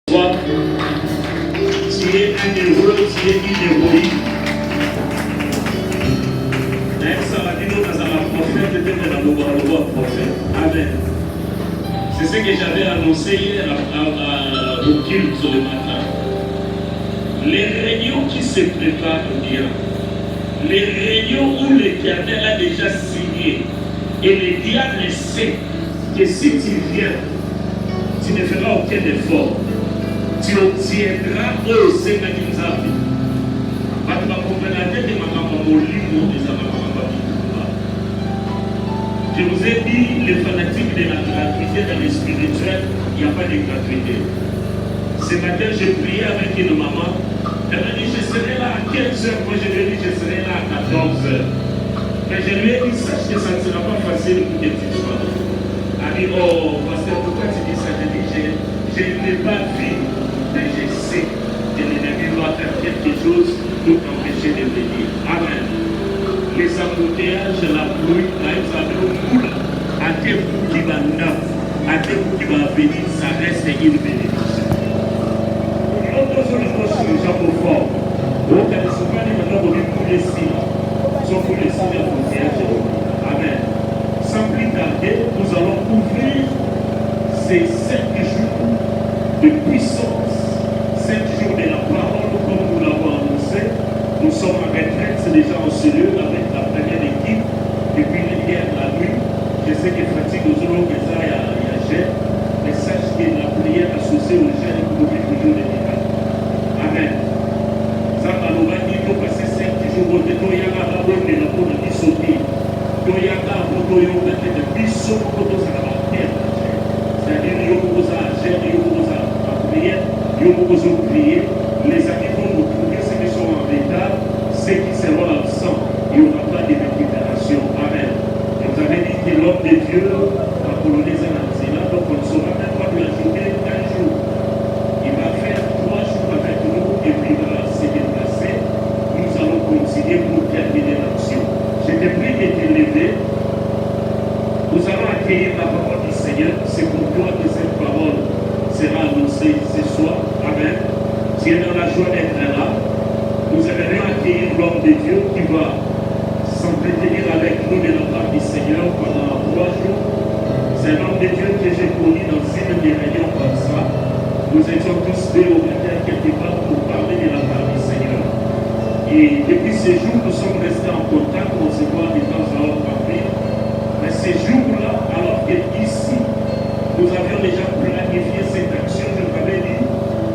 Toi, tu es un héros, tu es une héroïne. Ça va dire dans la prophète, peut-être dans le prophète. Amen. C'est ce que j'avais annoncé hier au culte le matin. Les réunions qui se préparent bien, les réunions où l'Éternel a déjà signé, et le diable sait que si tu viens, tu ne feras aucun effort. Tu obtiendras aussi ce que tu as vu. Je vous ai dit, les fanatiques de la gratuité dans le spirituel, il n'y a pas de gratuité. Ce matin, j'ai prié avec une maman. Elle m'a dit, je serai là à 15 heures. Moi, je lui ai dit, je serai là à 14 heures. Mais je lui ai dit, sache que ça ne sera pas facile pour que tu sois là. Elle dit, oh, pasteur, pourquoi tu dis ça? Je dis, je n'ai pas vu, mais je sais que l'ennemi doit faire quelque chose pour t'empêcher de venir. Amen. Les embouteillages, la pluie, ça va nous à tes coups qui va neuf, à tes coups qui va venir, ça reste une bénédiction. L'autre chose, les gens au fort. Donc, il y a des souvenirs maintenant pour les signes. Sauf pour les signes d'embouteillage. Amen. Sans plus tarder, nous allons ouvrir ces 5 jours de puissance, 5 jours de la parole, comme nous l'avons annoncé. Nous sommes en retraite, c'est déjà en cellule avec la première équipe. Depuis hier, la nuit, je sais que fatigue aux autres, mais ça, il y a gêne. Mais sache que la prière associée au gêne est toujours des miracles. Amen. Ça va nous dire qu'il faut passer 5 jours. Il y a un rapport de la peau de l'issopie. Il y a un rapport de l'issopie. C'est-à-dire qu'il y a beaucoup de gêne, il y a beaucoup de prière, il y a beaucoup de prier. Les amis vont nous trouver ceux qui sont en retard, ceux qui seront absents. Il n'y aura pas de récupération. Amen. Vous avez dit que l'homme de Dieu va coloniser l'Anzina, donc on ne saura même pas lui ajouter un jour. Il va faire 3 jours avec nous et puis il va se déplacer. Nous allons continuer pour terminer l'action. Je te prie de te lever. Nous allons accueillir la parole du Seigneur. C'est pour toi que cette parole sera annoncée ce soir. Amen. Tu es dans la joie d'être là. Nous aimerions accueillir l'homme de Dieu qui va s'entretenir avec nous de la part du Seigneur pendant 3 jours. C'est un homme de Dieu que j'ai connu dans une des réunions comme ça. Nous étions tous deux au matin quelque part pour parler de la part du Seigneur. Et depuis ces jours, nous sommes restés en contact, on se voit de temps à autre par ville. Mais ces jours-là, alors qu'ici, nous avions déjà planifié cette action, je t'avais dit,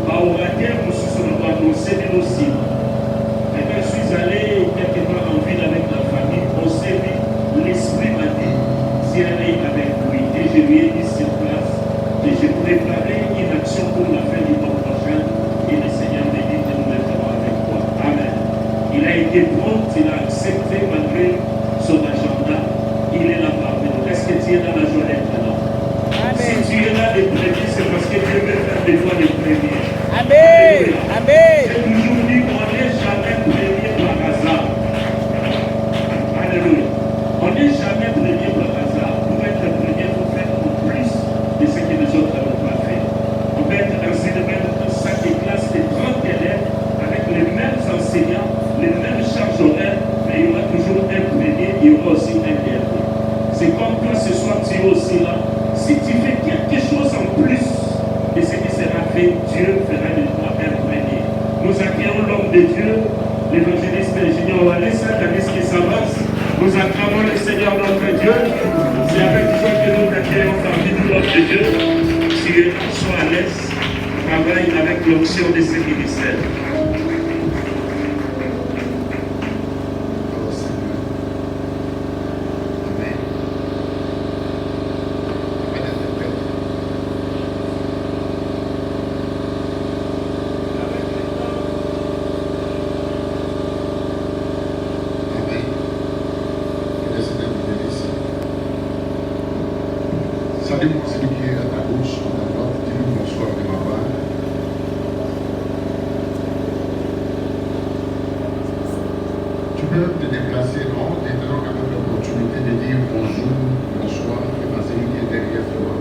à orateur, nous sommes annoncés de nos cibles. Et quand je suis allé quelque part en ville avec la famille, on s'est dit, l'esprit m'a dit, si elle est avec lui, et je lui ai dit sur place, que je préparais une action pour la fin du mois prochain, et le Seigneur m'a dit que nous le ferons avec toi. Amen. Il a été prompt, il a accepté malgré son agenda, il est là parmi nous. Est-ce que tu es dans la joie d'être là? Si tu es là des premiers, c'est parce que Dieu veut faire des fois des premiers. Amen. Amen. J'ai toujours dit qu'on n'est jamais premier par hasard. Alléluia. On n'est jamais premier par hasard. Pour être premier, il faut faire plus de ce que les autres n'ont pas fait. On peut être dans une même salle de classe de 30 élèves avec les mêmes enseignants, les mêmes charges horaires, mais il y aura toujours un premier, il y aura aussi un dernier. C'est comme toi ce soir, tu es aussi là. Si tu fais quelque chose en plus de ce qui sera fait, Dieu fera de toi un premier. Nous accueillons l'homme de Dieu, l'évangéliste Junior Walesa, tandis qu'il s'avance. Nous acclamons le Seigneur notre Dieu. C'est avec joie que nous accueillons parmi nous l'homme de Dieu. Si les gens sont à l'aise, travaille avec l'onction de ce ministère. Salut pour celui qui est à ta gauche, à ta droite, dis-nous bonsoir de ma part. Tu peux te déplacer, non? Et tu as quand même l'opportunité de dire bonjour, bonsoir, et à celui qui est derrière toi.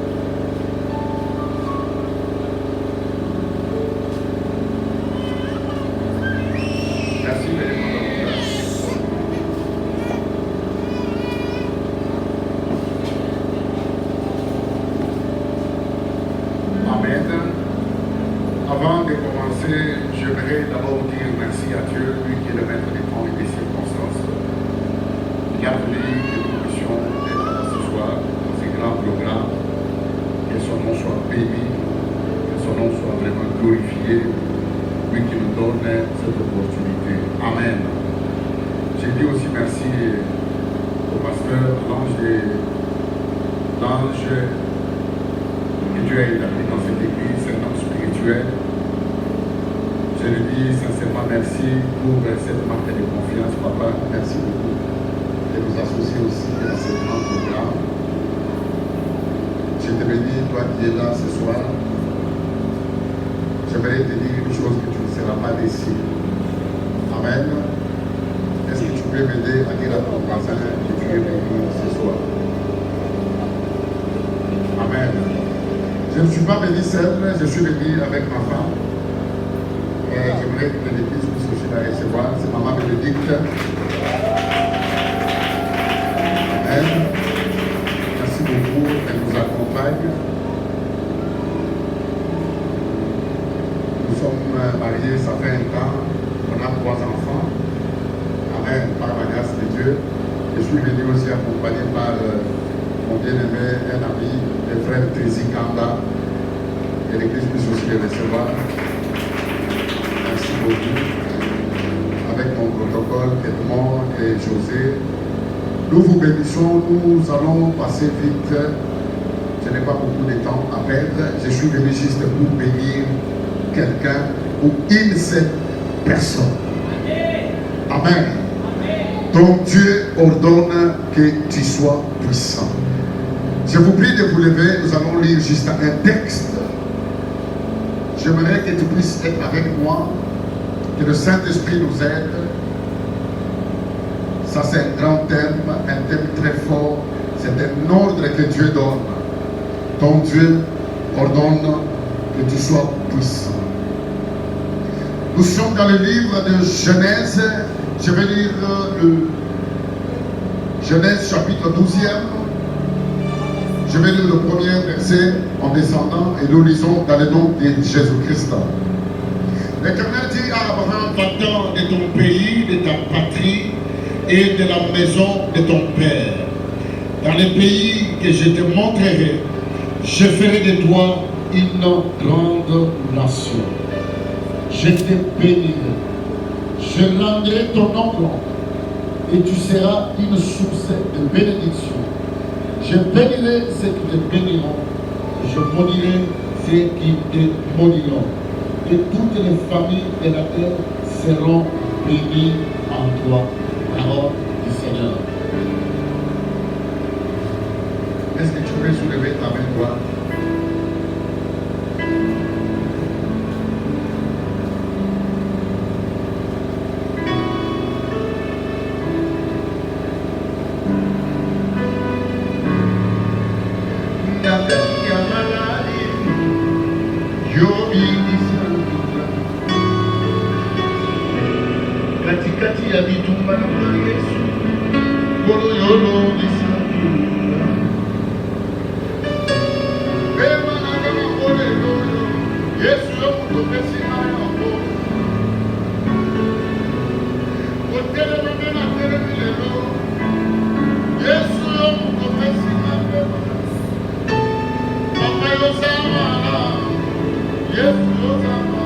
Je dis aussi merci au pasteur, l'ange que Dieu a établi dans cette église, c'est un homme spirituel. Je lui dis sincèrement merci pour cette marque de confiance, papa. Merci beaucoup de nous associer aussi à ce grand programme. Je te bénis, toi qui es là ce soir. J'aimerais te dire une chose que tu ne seras pas déçu. Amen. Est-ce que tu peux m'aider à dire à ton voisin que tu es béni ce soir? Amen. Je ne suis pas béni seul, je suis béni avec ma femme. Et j'aimerais que l'église puisse aussi la recevoir. C'est maman Bénédicte. Amen. Merci beaucoup, elle nous accompagne. Nous sommes mariés, ça fait un temps. On a 3 enfants. Amen, par la grâce de Dieu. Je suis venu aussi accompagné par mon bien-aimé, un ami, le frère Tézi Kanda. Et l'église puisse aussi les recevoir. Merci beaucoup. Avec mon protocole, Edmond et José. Nous vous bénissons, nous allons passer vite. Je n'ai pas beaucoup de temps à perdre. Je suis venu juste pour bénir quelqu'un ou une seule personne. Amen. Donc Dieu ordonne que tu sois puissant. Je vous prie de vous lever, nous allons lire juste un texte. J'aimerais que tu puisses être avec moi, que le Saint-Esprit nous aide. Ça c'est un grand thème, un thème très fort. C'est un ordre que Dieu donne. Donc Dieu ordonne que tu sois puissant. Nous sommes dans le livre de Genèse. Je vais lire le Genèse chapitre 12e. Je vais lire le premier verset en descendant et nous lisons dans le nom de Jésus-Christ. L'Éternel dit à Abraham, va-t'en de ton pays, de ta patrie et de la maison de ton père. Dans le pays que je te montrerai, je ferai de toi une grande nation. Je te bénirai. Je rendrai ton nom grand et tu seras une source de bénédiction. Je bénirai ceux qui te béniront et je maudirai ceux qui te maudiront. Et toutes les familles de la terre seront bénies en toi. Parole du Seigneur. Est-ce que tu peux soulever ta main droite? Katikati ya vitumba na Yesu, kolo yolo disapura. Bema na kama kole yolo, Yesu yomu topesi na yako. Kotele mabena tere milelo, Yesu yomu topesi na bema. Papa yosama na, Yesu yosama.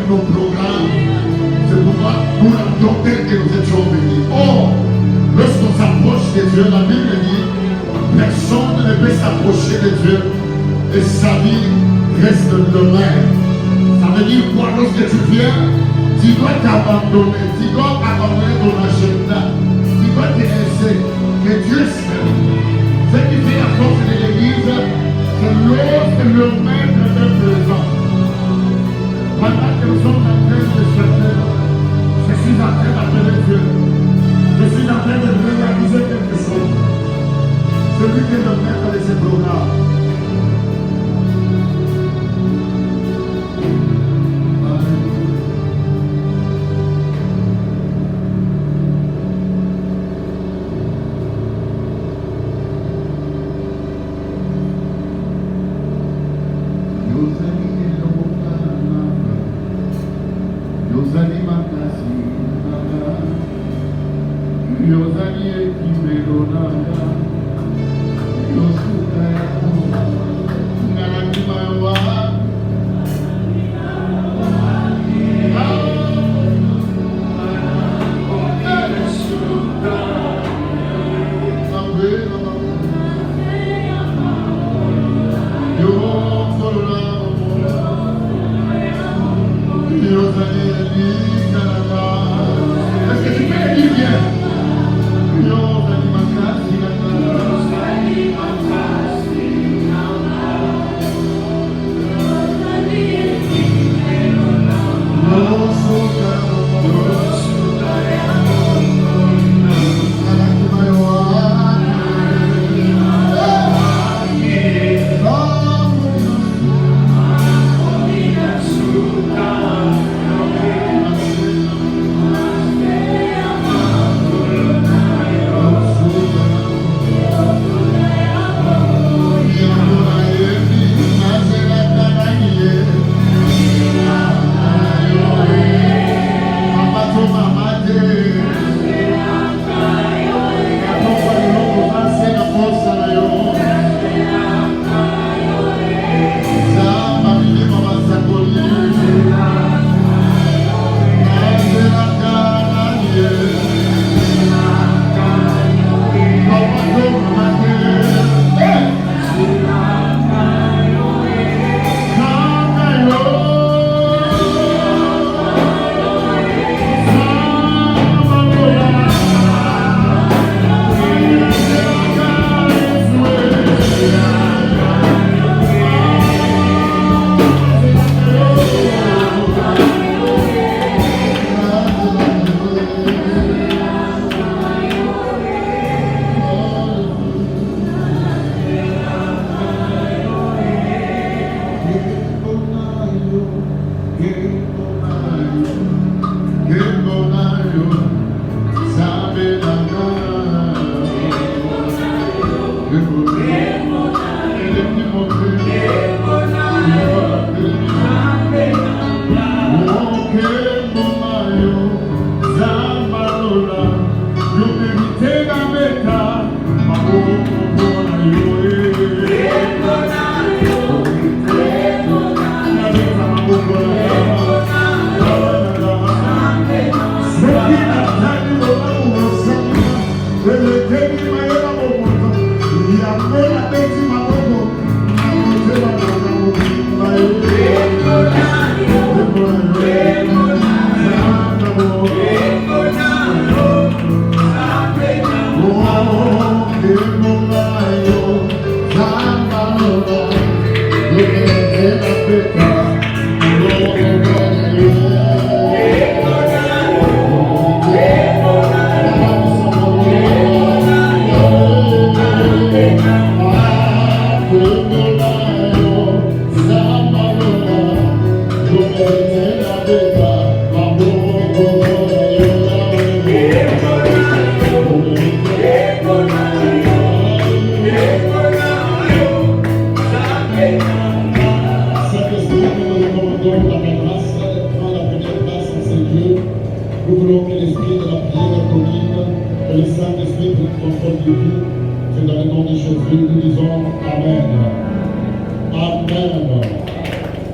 nos programmes. C'est pourquoi pour la doctrine que nous étions venus. Or, lorsqu'on s'approche de Dieu, la Bible dit, personne ne peut s'approcher de Dieu et sa vie reste le même. Ça veut dire quoi? Lorsque tu viens, tu dois t'abandonner, tu dois abandonner ton agenda, tu dois te laisser que Dieu seul. Ce qui fait la force de l'Église, c'est lorsque le maître est présent. Pendant que nous sommes en train de chercher, je suis en train d'appeler Dieu. Je suis en train de réaliser quelque chose. C'est lui qui est le maître de ce programme.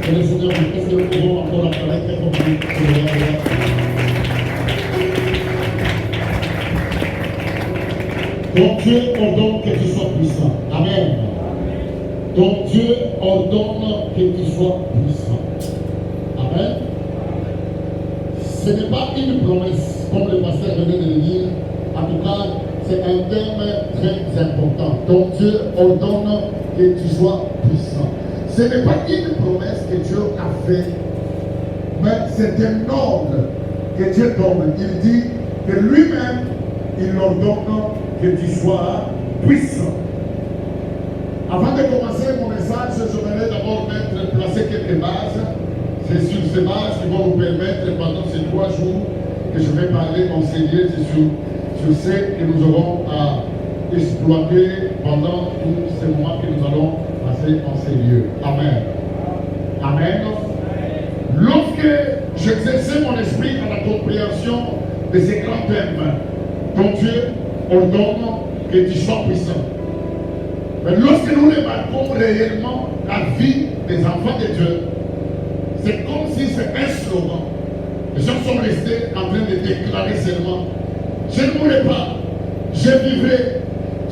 Que le Seigneur vous fasse le courant encore la palette Donc Dieu ordonne que tu sois puissant. Amen. Donc Dieu ordonne que tu sois puissant. Amen. Ce n'est pas une promesse, comme le pasteur venait de le dire. En tout cas, c'est un terme très important. Donc Dieu ordonne que tu sois puissant. Ce n'est pas une promesse que Dieu a faite, mais c'est un ordre que Dieu donne. Il dit que lui-même, il ordonne que tu sois puissant. Avant de commencer mon message, je voudrais d'abord placer quelques bases. C'est sur ces bases qui vont nous permettre pendant ces 3 jours que je vais parler, enseigner sur ce que nous aurons à exploiter pendant tous ces moments que nous allons passer en ces lieux. Amen. Amen. Lorsque j'exerçais mon esprit à la compréhension de ces grands thèmes, dont Dieu ordonne que tu sois puissant. Mais lorsque nous remarquons réellement la vie des enfants de Dieu, c'est comme si c'était un slogan. Les gens sont restés en train de déclarer seulement: je ne mourrai pas, je vivrai,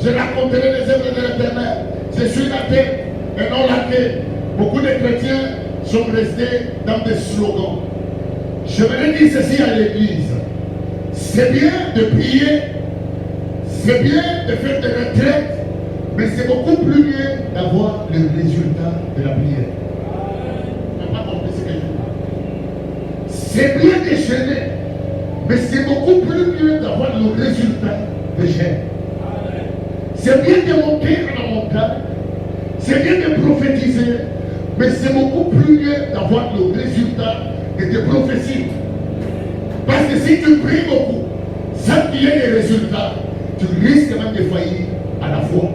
je raconterai les œuvres de l'Éternel, je suis la tête et non la queue. Beaucoup de chrétiens sont restés dans des slogans. Je voudrais dire ceci à l'église: c'est bien de prier, c'est bien de faire des retraites, mais c'est beaucoup plus mieux d'avoir le résultat de la prière. On n'a pas compris ce que je dis. C'est bien de jeûner, mais c'est beaucoup plus mieux d'avoir le résultat de jeûne. C'est bien de monter à la montagne, c'est bien de prophétiser, mais c'est beaucoup plus mieux d'avoir le résultat de tes prophéties. Parce que si tu pries beaucoup, sans qu'il y ait des résultats, tu risques même de faillir à la foi.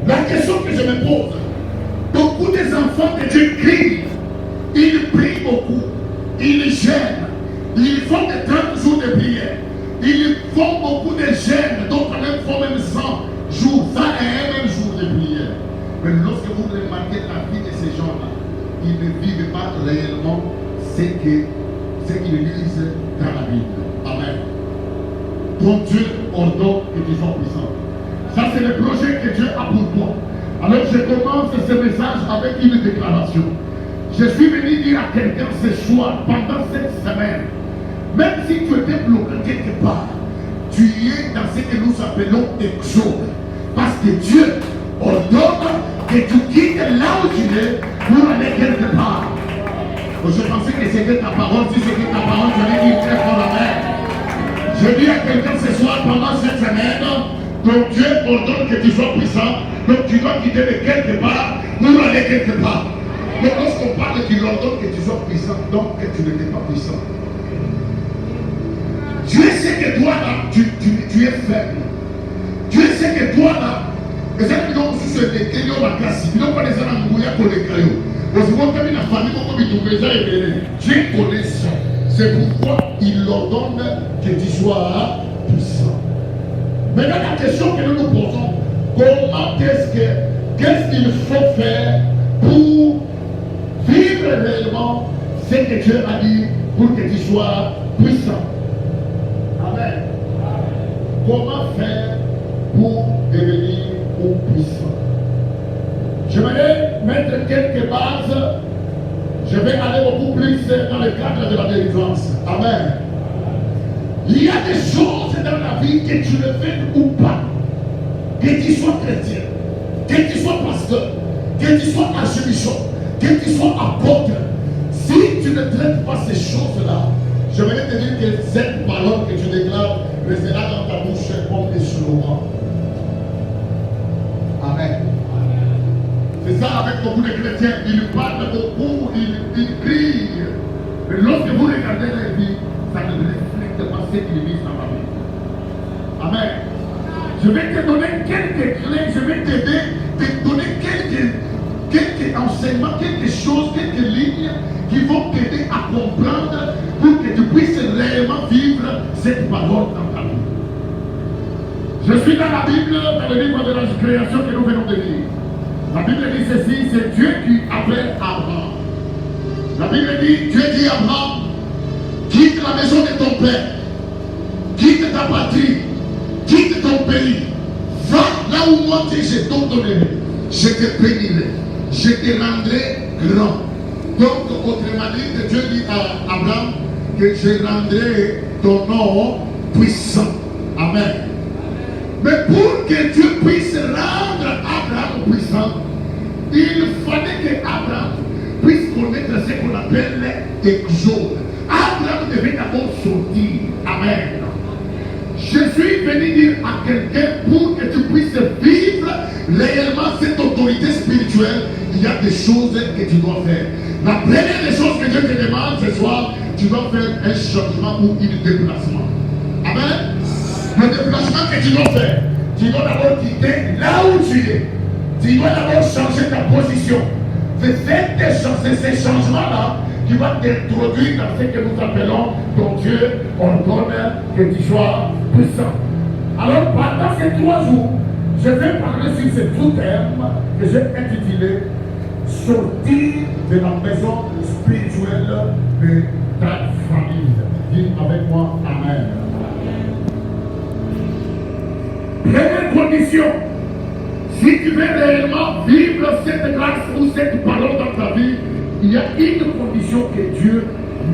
La question que je me pose, beaucoup des enfants de Dieu crient, ils prient beaucoup, ils jeûnent, ils font des 30 jours de prière, ils font beaucoup de jeûnes, d'autres même font même 100 jours, ça est un même jour de prière. Mais lorsque vous remarquez la vie de ces gens-là, ils ne vivent pas réellement ce qu'ils lisent dans la Bible. Amen. Donc Dieu ordonne que tu sois puissant. Ça, c'est le projet que Dieu a pour toi. Alors je commence ce message avec une déclaration. Je suis venu dire à quelqu'un ce soir, pendant cette semaine, même si tu étais bloqué quelque part, tu es dans ce que nous appelons exode. Parce que Dieu ordonne que tu quittes là où tu es pour aller quelque part. Je pensais que c'était ta parole. Si c'était ta parole, je vais dire très fort amen. Je dis à quelqu'un ce soir, pendant cette semaine, donc Dieu ordonne que tu sois puissant, donc tu dois quitter de quelque part pour aller quelque part. Mais lorsqu'on parle qu'il ordonne que tu sois puissant, donc que tu n'étais pas puissant. Dieu sait que toi là, tu es faible. Dieu sait que toi là, les gens qui ont su se décaler la classe, ils n'ont pas les gens qui ont les cailloux. La famille, Dieu connaît ça. C'est pourquoi il ordonne que tu sois puissant. Maintenant, la question que nous nous posons, qu'est-ce qu'il faut faire pour vivre réellement ce que Dieu a dit pour que tu sois puissant? Amen. Comment faire pour devenir puissant? Je vais mettre quelques bases. Je vais aller beaucoup plus dans le cadre de la délivrance. Amen. Il y a des choses dans la vie que tu le fais ou pas. Que tu sois chrétien, que tu sois pasteur, que tu sois archbishop, que tu sois apôtre. Si tu ne traites pas ces choses-là, je vais te dire que cette parole que tu déclares restera dans ta bouche comme des slogans. Amen. C'est ça avec beaucoup de chrétiens. Ils parlent beaucoup, ils crient. Mais lorsque vous regardez leur vie, ça ne reflète pas ce qu'ils disent dans la vie. Amen. Je vais te donner quelques clés, je vais t'aider, te donner quelques enseignements, quelque chose, quelques lignes qui vont t'aider à comprendre pour que tu puisses réellement vivre cette parole dans ta vie. Je suis dans la Bible, dans le livre de la création que nous venons de lire. La Bible dit ceci, c'est Dieu qui appelle Abraham. La Bible dit, Dieu dit à Abraham, quitte la maison de ton père, quitte ta patrie, quitte ton pays, va là où moi je t'ordonnerai, je te bénirai, je te rendrai grand. Donc, autrement dit, Dieu dit à Abraham que je rendrai ton nom puissant. Amen. Mais pour que Dieu puisse rendre Abraham puissant, il fallait que Abraham puisse connaître ce qu'on appelle l'exode. Abraham devait d'abord sortir. Amen. Je suis venu dire à quelqu'un, pour que tu puisses vivre réellement cette autorité spirituelle, il y a des choses que tu dois faire. La première des choses que Dieu te demande ce soir, tu dois faire un changement ou un déplacement. Amen. Le déplacement que tu dois faire, tu dois d'abord quitter là où tu es. Tu dois d'abord changer ta position. C'est ces changements-là qui vont t'introduire dans ce que nous appelons ton Dieu ordonne que tu sois puissant. Alors pendant ces 3 jours, je vais parler sur ces 2 termes que j'ai intitulés sortir de la maison spirituelle de ta famille. Dis avec moi Amen. Première condition, si tu veux réellement vivre cette grâce ou cette parole dans ta vie, il y a une condition que Dieu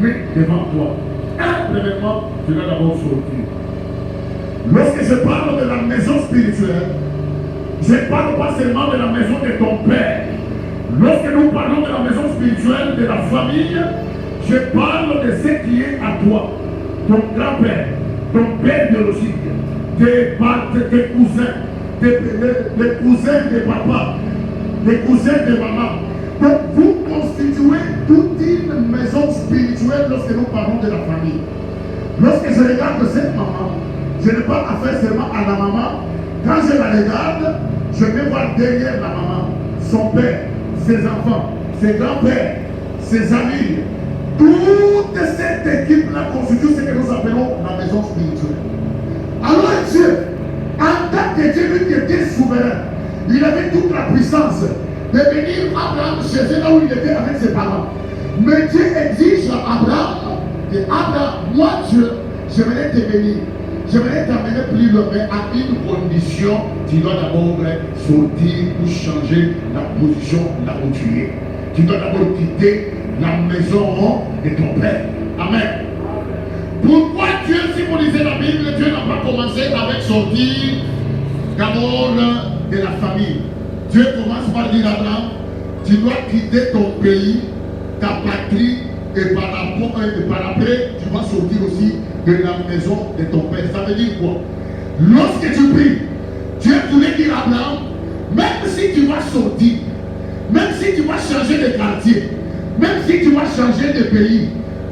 met devant toi. Premièrement, tu dois d'abord sortir. Lorsque je parle de la maison spirituelle, je ne parle pas seulement de la maison de ton père. Lorsque nous parlons de la maison spirituelle, de la famille, je parle de ce qui est à toi. Ton grand-père, ton père biologique, tes cousins, les cousins de papa, les cousins de maman. Donc vous constituez toute une maison spirituelle lorsque nous parlons de la famille. Lorsque je regarde cette maman, je n'ai pas affaire seulement à la maman. Quand je la regarde, je vais voir derrière la maman son père, ses enfants, ses grands-pères, ses amis. Toute cette équipe-là constitue ce que nous appelons la maison spirituelle. Alors Dieu, en tant que Dieu, lui qui était souverain, il avait toute la puissance de venir Abraham chercher là où il était avec ses parents. Mais Dieu exige à Abraham, et Abraham, moi Dieu, j'aimerais te bénir. J'aimerais t'amener plus loin, mais à une condition, tu dois d'abord sortir ou changer la position là où tu es. Tu dois d'abord quitter la maison de ton père. Amen. Pourquoi Dieu, si vous lisez la Bible, Dieu n'a pas commencé avec sortir d'abord de la famille. Dieu commence par dire à Abraham, tu dois quitter ton pays, ta patrie, et par après, tu vas sortir aussi de la maison de ton père. Ça veut dire quoi? Lorsque tu pries, Dieu voulait dire à Abraham, même si tu vas sortir, même si tu vas changer de quartier, même si tu vas changer de pays,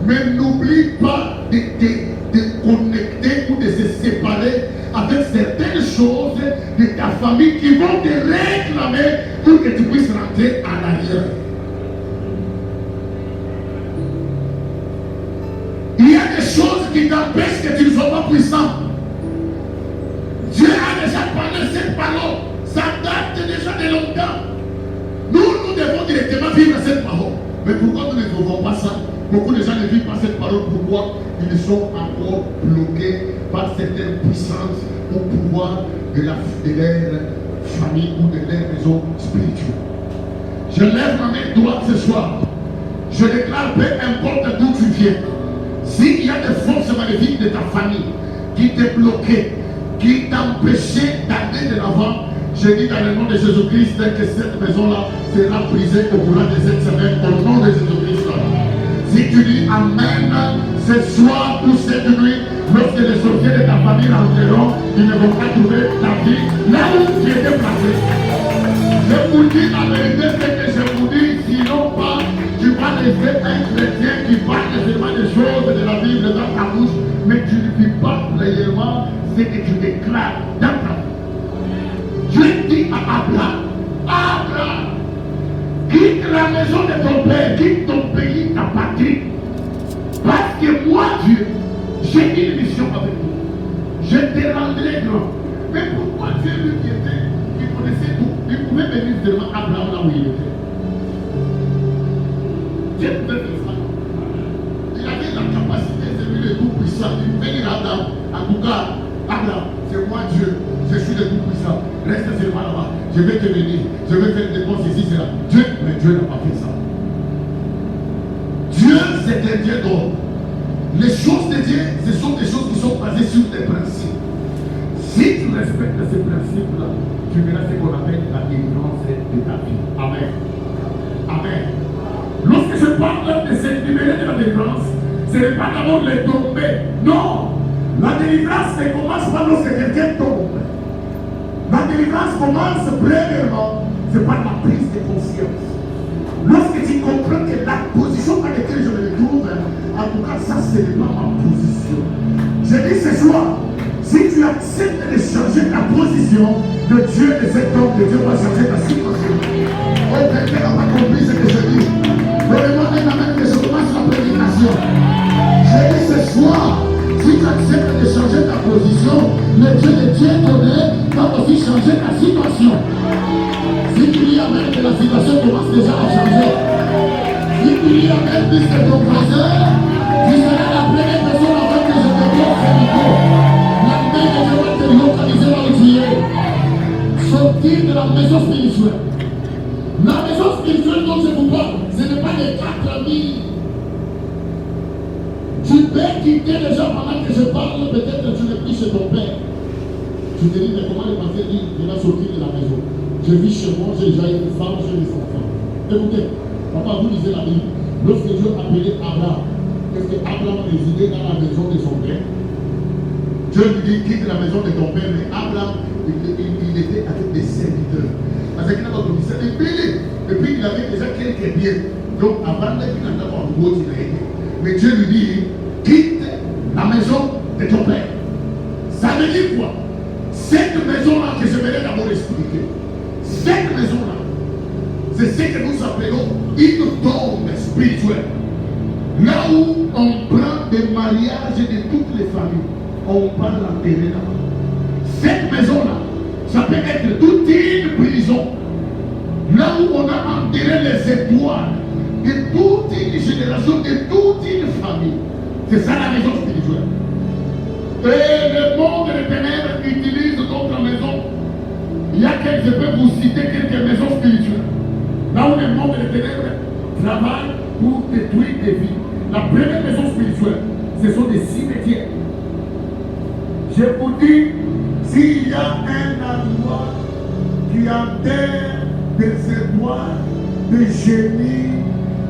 mais n'oublie pas de connecter ou de se séparer avec certaines choses de ta famille qui vont te réclamer pour que tu puisses rentrer en arrière. Il y a des choses qui t'empêchent que tu ne sois pas puissant. Dieu a déjà parlé cette parole. Ça date déjà de longtemps. Nous devons directement vivre cette parole. Mais pourquoi nous ne vivons pas ça? Beaucoup de gens ne vivent pas cette parole. Pourquoi? Ils sont encore bloqués par certaines puissances au pouvoir de leur famille ou de leur maison spirituelle. Je lève ma main droite ce soir. Je déclare, peu importe d'où tu viens, s'il y a des forces maléfiques de ta famille qui t'ont bloqué, qui t'empêchaient d'aller de l'avant, je dis dans le nom de Jésus-Christ que cette maison-là sera brisée au courant de cette semaine au nom de Jésus-Christ. Si tu dis Amen, ce soir ou cette nuit, lorsque les sorciers de ta famille rentreront, ils ne vont pas trouver ta vie là où tu étais placé. Je vous dis la vérité, c'est que je vous dis, sinon pas, tu vas laisser un chrétien qui parle seulement des choses de la Bible dans ta bouche, mais tu ne vis pas réellement ce que tu déclares dans ta bouche. Dieu dit à Abraham, Abraham, quitte la maison de ton père, quitte ton pays, ta patrie. Parce que moi, Dieu, j'ai une mission avec toi. Je te rendrai grand. Mais pourquoi Dieu, lui qui connaissait tout, il pouvait venir seulement Abraham là où il était? Dieu pouvait venir. salut, venir à Adam. En tout cas, Adam, c'est moi Dieu, je suis le Tout-Puissant. Reste seulement là-bas, je vais te bénir, je vais faire des dépenses ici, c'est là. Mais Dieu n'a pas fait ça. Dieu, c'est un Dieu d'ordre. Les choses de Dieu, ce sont des choses qui sont basées sur des principes. Si tu respectes ces principes-là, tu verras ce qu'on appelle la délivrance de ta vie. Amen. Amen. Lorsque je parle de se libérer de la délivrance, ce n'est pas d'abord les tomber. Non. La délivrance ne commence pas lorsque quelqu'un tombe. La délivrance commence premièrement, c'est par la prise de conscience. Lorsque tu comprends que la position dans laquelle je me trouve, en tout cas, ça, ce n'est pas ma position. Je dis ce soir, si tu acceptes de changer ta position, le Dieu de cet homme, de Dieu va changer ta situation. Oh, quelqu'un n'a pas compris ce que je dis. Donnez-moi un amen que je commence la prédication. Je dis ce soir, si tu acceptes de changer ta position, le Dieu de Dieu donné va aussi changer ta situation. Si tu dis amen que la situation commence déjà à changer. Si tu dis amen puisque ton voisin, tu seras la première personne avant que je te dise ce micro. La main que je vais te localiser dans le tuer. Sortir de la maison spirituelle. La maison spirituelle dont je vous parle, ce n'est pas les 4 amis. Tu peux quitter les gens pendant que je parle, peut-être que tu n'es plus chez ton père. Tu te dis, mais comment le pasteur dit, il va sortir de la maison. Je vis chez moi, j'ai déjà une femme, j'ai des enfants. Écoutez, papa, vous lisez la Bible. Lorsque Dieu appelait Abraham, est-ce que Abraham résidait dans la maison de son père? Dieu lui dit, quitte la maison de ton père, mais Abraham, il était avec des serviteurs. Parce qu'il n'a pas commis ça, et puis il avait déjà quelques biens. Donc, avant d'être dans un endroit, il a été. Mais Dieu lui dit, quitte la maison de ton père. Ça veut dire quoi? Cette maison-là que j'aimerais d'abord expliquer. Cette maison-là, c'est ce que nous appelons une tombe spirituelle. Là où on prend des mariages de toutes les familles, on parle l'enterrer là-bas. Cette maison-là, ça peut être toute une prison. Là où on a enterré les étoiles de toute une génération, de toute une famille. C'est ça la maison spirituelle. Et le monde des ténèbres utilise d'autres maisons. Il y a quelques, je peux vous citer quelques maisons spirituelles. Là où le monde des ténèbres travaille pour détruire des vies. La première maison spirituelle, ce sont des cimetières. Je vous dis, s'il y a un endroit qui enterre des étoiles, des génies,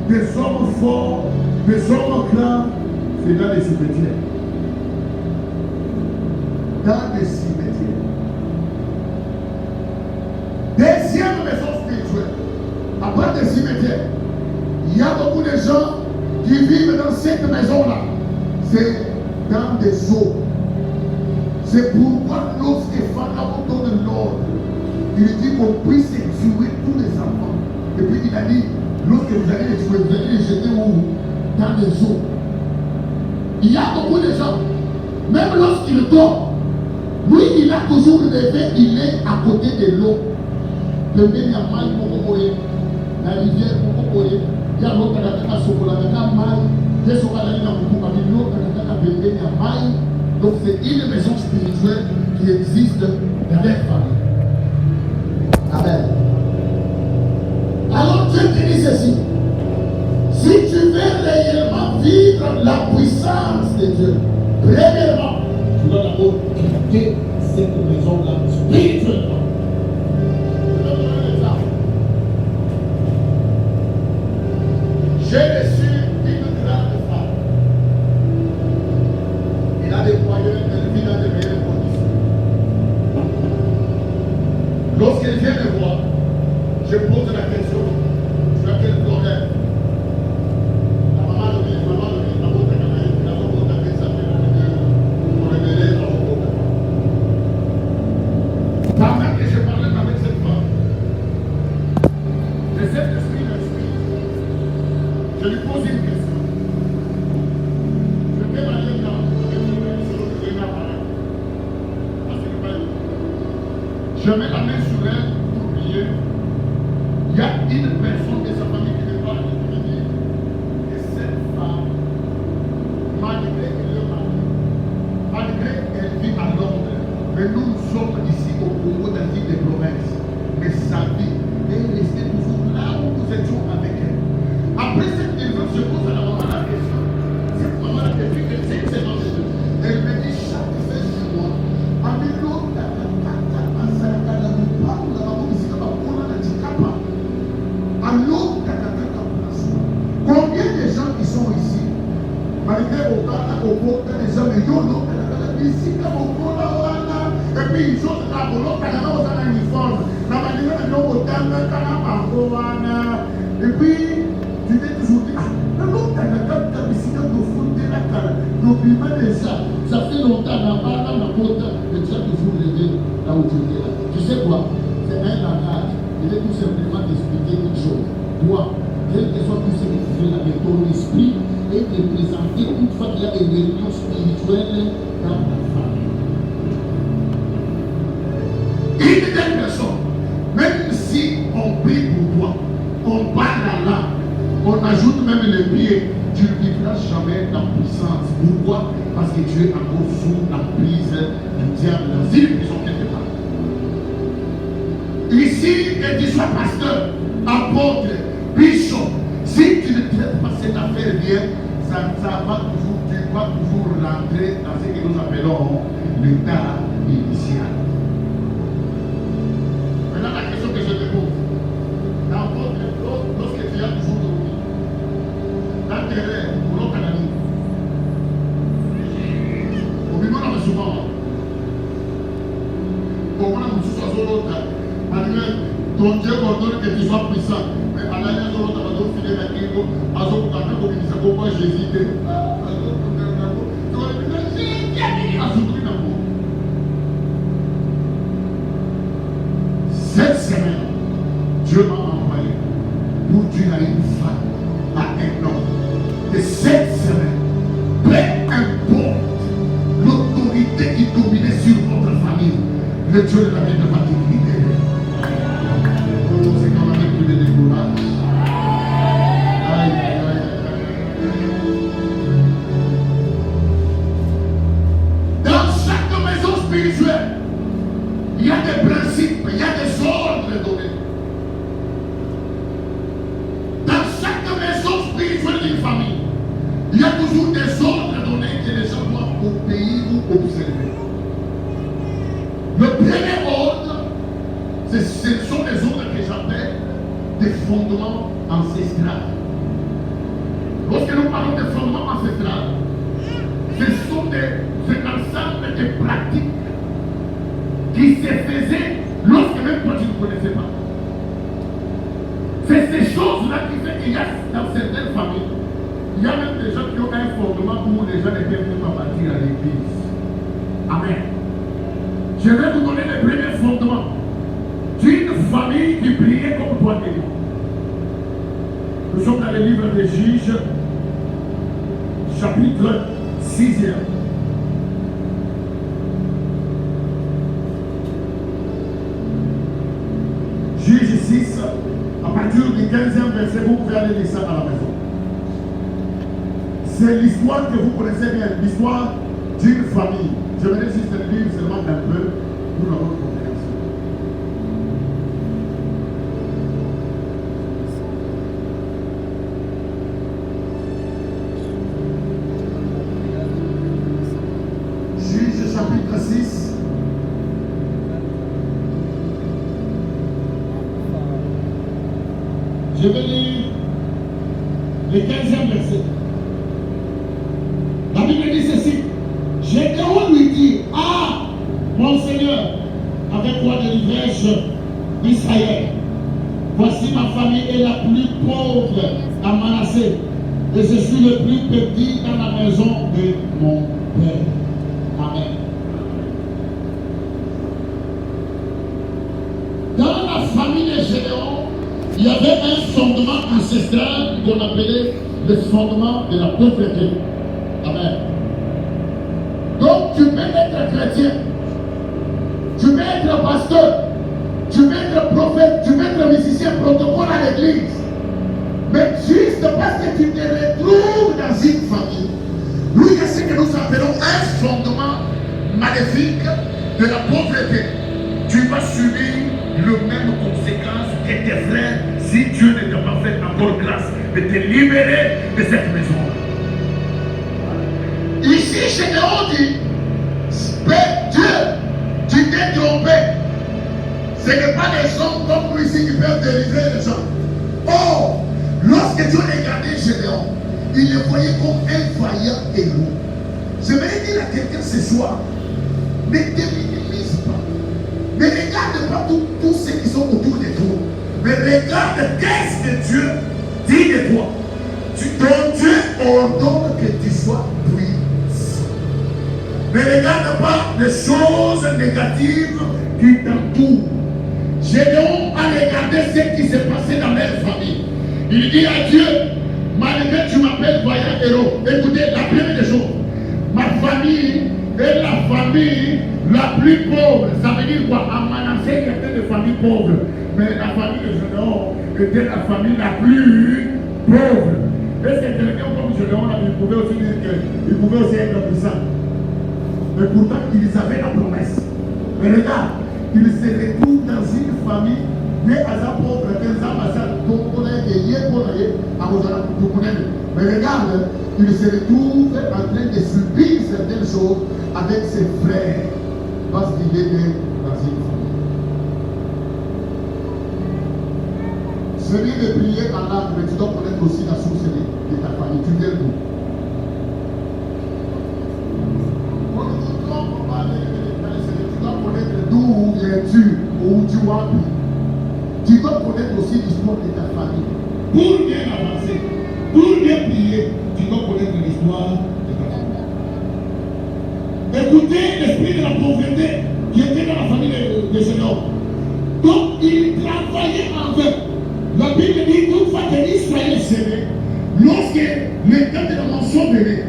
des hommes forts, des hommes grands, c'est dans les cimetières. Dans les cimetières. Deuxième maison spirituelle, après des cimetières, il y a beaucoup de gens qui vivent dans cette maison-là. C'est dans des eaux. C'est pourquoi lorsque Pharaon donne l'ordre, il dit qu'on puisse tuer tous les enfants. Et puis il a dit, lorsque vous allez les tuer, vous allez les jeter où? Dans les eaux. Il y a beaucoup de gens, même lorsqu'il dort, lui il a toujours rêvé, il est à côté de l'eau. Le bien il y a maille pour la rivière pour il y a l'autre qui a chocolat, il y a maille, il y a chocolat, il y a l'autre qui a maille. Donc c'est une maison spirituelle qui existe dans les familles. Amen. Alors Dieu te dit ceci. Si tu veux réellement vivre la puissance de Dieu, premièrement, tu dois d'abord quitter cette maison-là spirituellement. Je vais donner un exemple. J'ai reçu une grande femme. Il a des moyens, elle vit dans de meilleures conditions. Lorsqu'elle vient me voir, je pose la question, tu as quel problème? La maman de la botte à Canaï, la botte à Bessapé, pour le mêler dans le botte. Pendant que je parlais avec cette femme, le Saint-Esprit m'inspire. Je lui pose une question. Je peux m'aller dans je mets la main sur elle pour prier. Il y a une personne de sa famille qui me parle et qui me dit que cette femme, malgré que le mari Mais nous sommes ici au Congo, dans l'île des provinces. Mais sa vie est restée toujours là où nous étions avec elle. Après cette délivrance, je pose à la maman la question. Cette maman a fait que c'est dans les deux. Elle me dit chaque fin de mois, combien de gens qui sont ici, malgré au Ghana, des gens, mais ici, et puis ils sont là, en uniforme, et puis tu t'es toujours dit, ça fait longtemps, et tu as toujours levé là où tu étais là. Tu sais quoi? C'est un langage. Il est tout simplement d'expliquer une chose. Toi, quel que soit tout ce que tu fais là, mais ton esprit est représenté une fois qu'il y a une réunion spirituelle dans ta famille. Une telle personne, même si on prie pour toi, on parle la langue, on ajoute même les pieds, tu ne vivras jamais ta puissance. Pourquoi? Parce que tu es encore sous l'emprise du diable dans une prison quelque part. Ici, que tu sois pasteur, apôtre, bishop, si tu ne traites pas cette affaire bien, ça va toujours, tu vas toujours rentrer dans ce que nous appelons l'état initial. Maintenant, la question que je te pose, lorsque tu as toujours dormi, dans tes rêves, pour l'autre année, au niveau de souvent, au moment où tu sois sur l'autre, malgré ton Dieu ordonne que tu sois puissant, mais à l'année de l'autre, tu vas finir avec lui, à ce moment-là, comme il disait, pourquoi Jésus était, cette semaine, Dieu m'a envoyé pour dire à une femme, à un homme, que cette semaine, peu importe l'autorité qui dominait sur votre famille, le Dieu de la vie ne va te libérer. C'est quand même plus de décourage. Aïe, aïe, aïe. Dans chaque maison spirituelle, il y a des principes, il y a des ordres donnés. Dans chaque maison spirituelle d'une famille, il y a toujours des ordres donnés que les gens doivent obéir ou observer. Le premier ordre, ce sont les ordres que j'appelle des fondements ancestraux. Lorsque nous parlons de fondements ancestraux, ce sont un ensemble de pratiques qui se faisaient lorsque même toi tu ne connaissais pas. C'est ces choses-là qui font qu'il y a dans certaines familles, il y a même des gens qui ont un fondement où les gens ne peuvent même pas partir à l'église. Amen. Je vais vous donner les premiers fondements d'une famille qui priait comme toi et moi. Nous sommes dans le livre des Juges, chapitre 6e. Juge 6, à partir du 15e verset, vous pouvez aller lire ça à la maison. C'est l'histoire que vous connaissez bien, l'histoire d'une famille. Je vais juste lire seulement un peu pour avoir une compréhension. Juge chapitre 6. Je vais lire le 15e verset. La Bible dit ceci. Gédéon lui dit, ah, mon Seigneur, avec quoi délivrais-je d'Israël? Voici ma famille est la plus pauvre à Manassé, et je suis le plus petit dans la maison de mon Père. Amen. Dans la famille de Gédéon, il y avait un fondement ancestral qu'on appelait le fondement de la pauvreté. Amen. Donc tu peux être chrétien, tu peux être pasteur, tu peux être prophète, tu peux être musicien, protocole à l'église. Mais juste parce que tu te retrouves dans une famille, où il y a ce que nous appelons un fondement maléfique, de la pauvreté, tu vas subir les mêmes conséquences que tes frères si Dieu ne t'a pas fait encore grâce de te libérer de cette maison-là. Ici, Gédéon dit, Père Dieu, tu t'es trompé. Ce n'est pas des hommes comme nous ici qui peuvent délivrer les gens. Or, lorsque Dieu regardait Gédéon, il le voyait comme un vaillant héros. Je vais dire à quelqu'un ce soir, ne te minimise pas. Ne regarde pas tous ceux qui sont autour de toi. Mais regarde qu'est-ce que Dieu dit de toi. Ton Dieu ordonne que tu sois puissant. Ne regarde pas les choses négatives qui t'entourent. Gédéon a regardé ce qui s'est passé dans leur famille. Il dit à Dieu, malgré que tu m'appelles vaillant héros, écoutez, la première des choses, ma famille est la famille la plus pauvre. Ça veut dire quoi? À Manassé, il y avait des familles pauvres. Mais la famille de Gédéon était la famille la plus pauvre. Est-ce que quelqu'un comme Gédéon, il pouvait aussi dire qu'il pouvait aussi être puissant? Mais pourtant, ils avaient la promesse. Mais regarde, ils se retrouvent dans une famille, mais à sa pauvre, mais regarde, il se retrouve en train de subir certaines choses avec ses frères parce qu'il est né dans une famille. Celui de prier en langue, mais tu dois connaître aussi la source de ta famille. Tu viens d'où? Tu dois connaître d'où viens-tu, où tu vas. Tu dois connaître aussi l'histoire de ta famille. Pour bien avancer, pour bien prier, tu dois connaître l'histoire de ta famille. Écoutez l'esprit de la pauvreté qui était dans la famille de Gédéon. Donc il travaillait avec. La Bible dit qu'une fois que l'Israël s'aimait, lorsque le temps de la mention venait,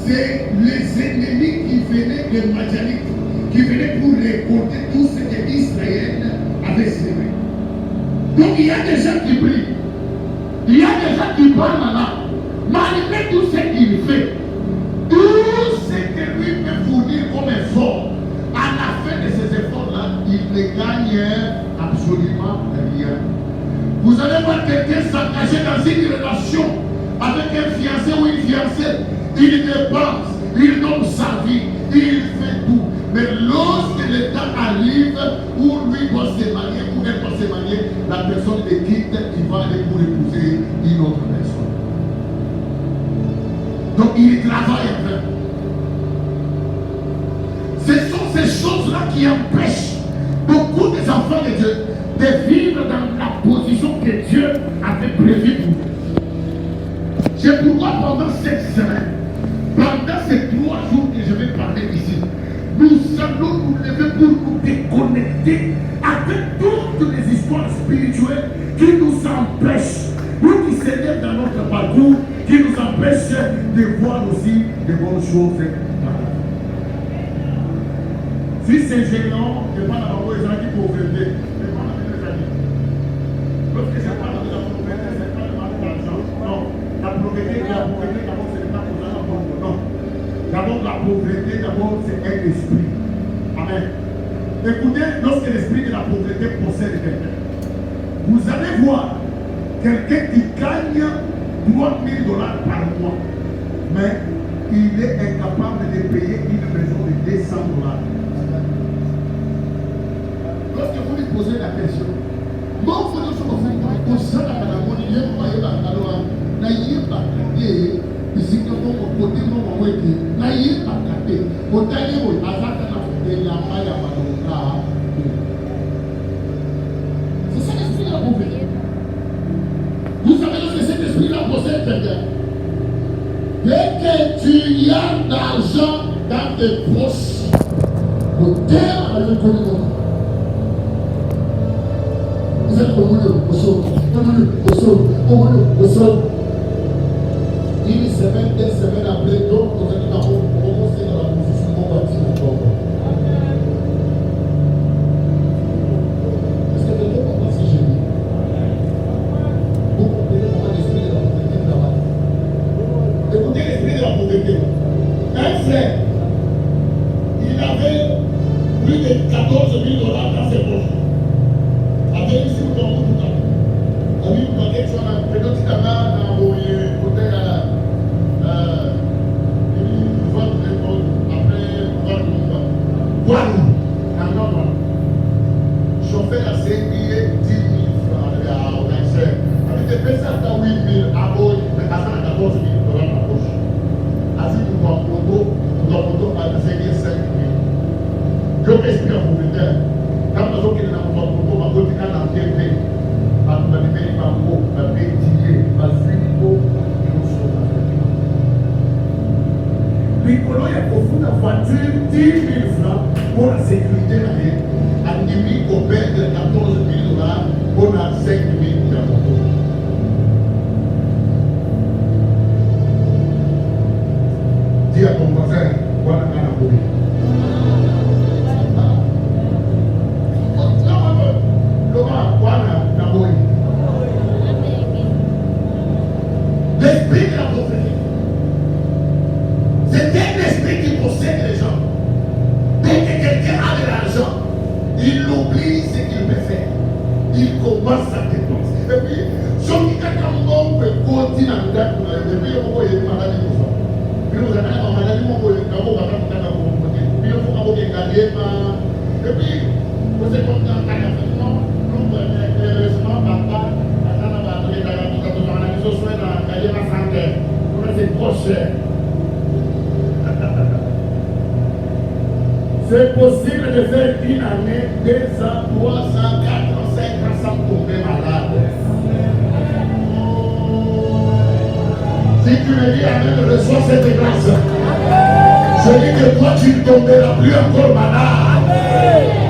c'est les ennemis qui venaient de Madianites, qui venaient pour récolter tout ce que Israël avait semé. Donc il y a des gens qui prient. Il y a des gens qui parlent maintenant. Malgré tout ce qu'il fait, tout ce que lui peut fournir comme effort, à la fin de ces efforts-là, il ne gagne absolument rien. Vous allez voir quelqu'un s'engager dans une relation avec un fiancé ou une fiancée. Il dépense, il donne sa vie, il fait tout. Mais lorsque le temps arrive où lui doit se marier, où elle doit se marier, la personne le quitte, il va aller pour épouser une autre personne. Donc il travaille avec. Ce sont ces choses-là qui empêchent beaucoup des enfants de Dieu de vivre dans la position que Dieu avait prévue pour eux. C'est pourquoi pendant cette semaine, pendant ces 3 jours que je vais parler ici, nous allons nous lever pour nous déconnecter avec toutes les histoires spirituelles qui nous empêchent, ou qui s'élèvent dans notre parcours, qui nous empêchent de voir aussi de bonnes choses dans la vie. Si c'est gênant, je parle à vos gens qui pauvreté, je parle à mes amis. Lorsque je parle de la pauvreté, ce n'est pas le manque d'argent. Non. La pauvreté, d'abord, ce n'est pas pour la pauvreté. Non. D'abord, la pauvreté, d'abord, c'est un esprit. Amen. Écoutez, lorsque l'esprit de la pauvreté possède quelqu'un, vous allez voir quelqu'un qui gagne $3 000 par mois, mais il est incapable de payer une maison de $200. Lorsque vous lui posez la question, non, vous ne savez pas pour ça, la monnaie, il y a c'est ça l'esprit de la pauvreté. Vous savez lorsque cet esprit-là possède quelqu'un, dès que tu y as d'argent dans tes poches, au terme avec le communauté. Vous êtes au sol. Une semaine, 2 semaines après, donc vous allez commencer dans la position qu'on va dire encore. Est-ce que quelqu'un comprend ce que j'ai dit? Vous comprenez comment l'esprit de la pauvreté travaille? Écoutez l'esprit de la pauvreté. Un frère, il avait plus de 14 000 dollars dans ses poches. Avec ici, nous avons tout à l'heure. Avec nous, avec son petit camarade, dans le côté chauffeur a 5 billets, 10 000 francs à Odaïsère. Avec des personnes à 8 000 à Boy, mais à 14 000 dollars dans la poche. Ainsi, nous avons moto à 5 000. Je m'explique à vous, peut-être. Quand nous avons quitté la moto, ma moto est en TP. À nous animer, ma moto, ma bétillé, ma zéro, nous sommes à l'équipement. Piccolo, il y a pour la voiture 10 000 francs pour la sécurité. Andimi au père de 14 000 dollars, on a 5 000 pour la moto. Dis à ton voisin, on a un abonné. L'esprit de la prophétie, c'est un esprit qui possède les gens. Dès que quelqu'un a de l'argent, il oublie ce qu'il peut faire. Il commence à dépenser. Et puis, ceux qui ont peut continuer à nous dire, et puis, il faut une maladie pour ça. Puis, nous avons une maladie pour ça. Puis, il faut qu'on ait gagné. Et puis, vous êtes content de la non, nous, heureusement, papa, c'est trop cher. C'est possible de faire une année, 2 ans, 3 ans, 4 ans, 5 ans sans tomber malade. Si tu me dis Amen, reçois cette grâce. Je dis que toi tu ne tomberas plus encore malade.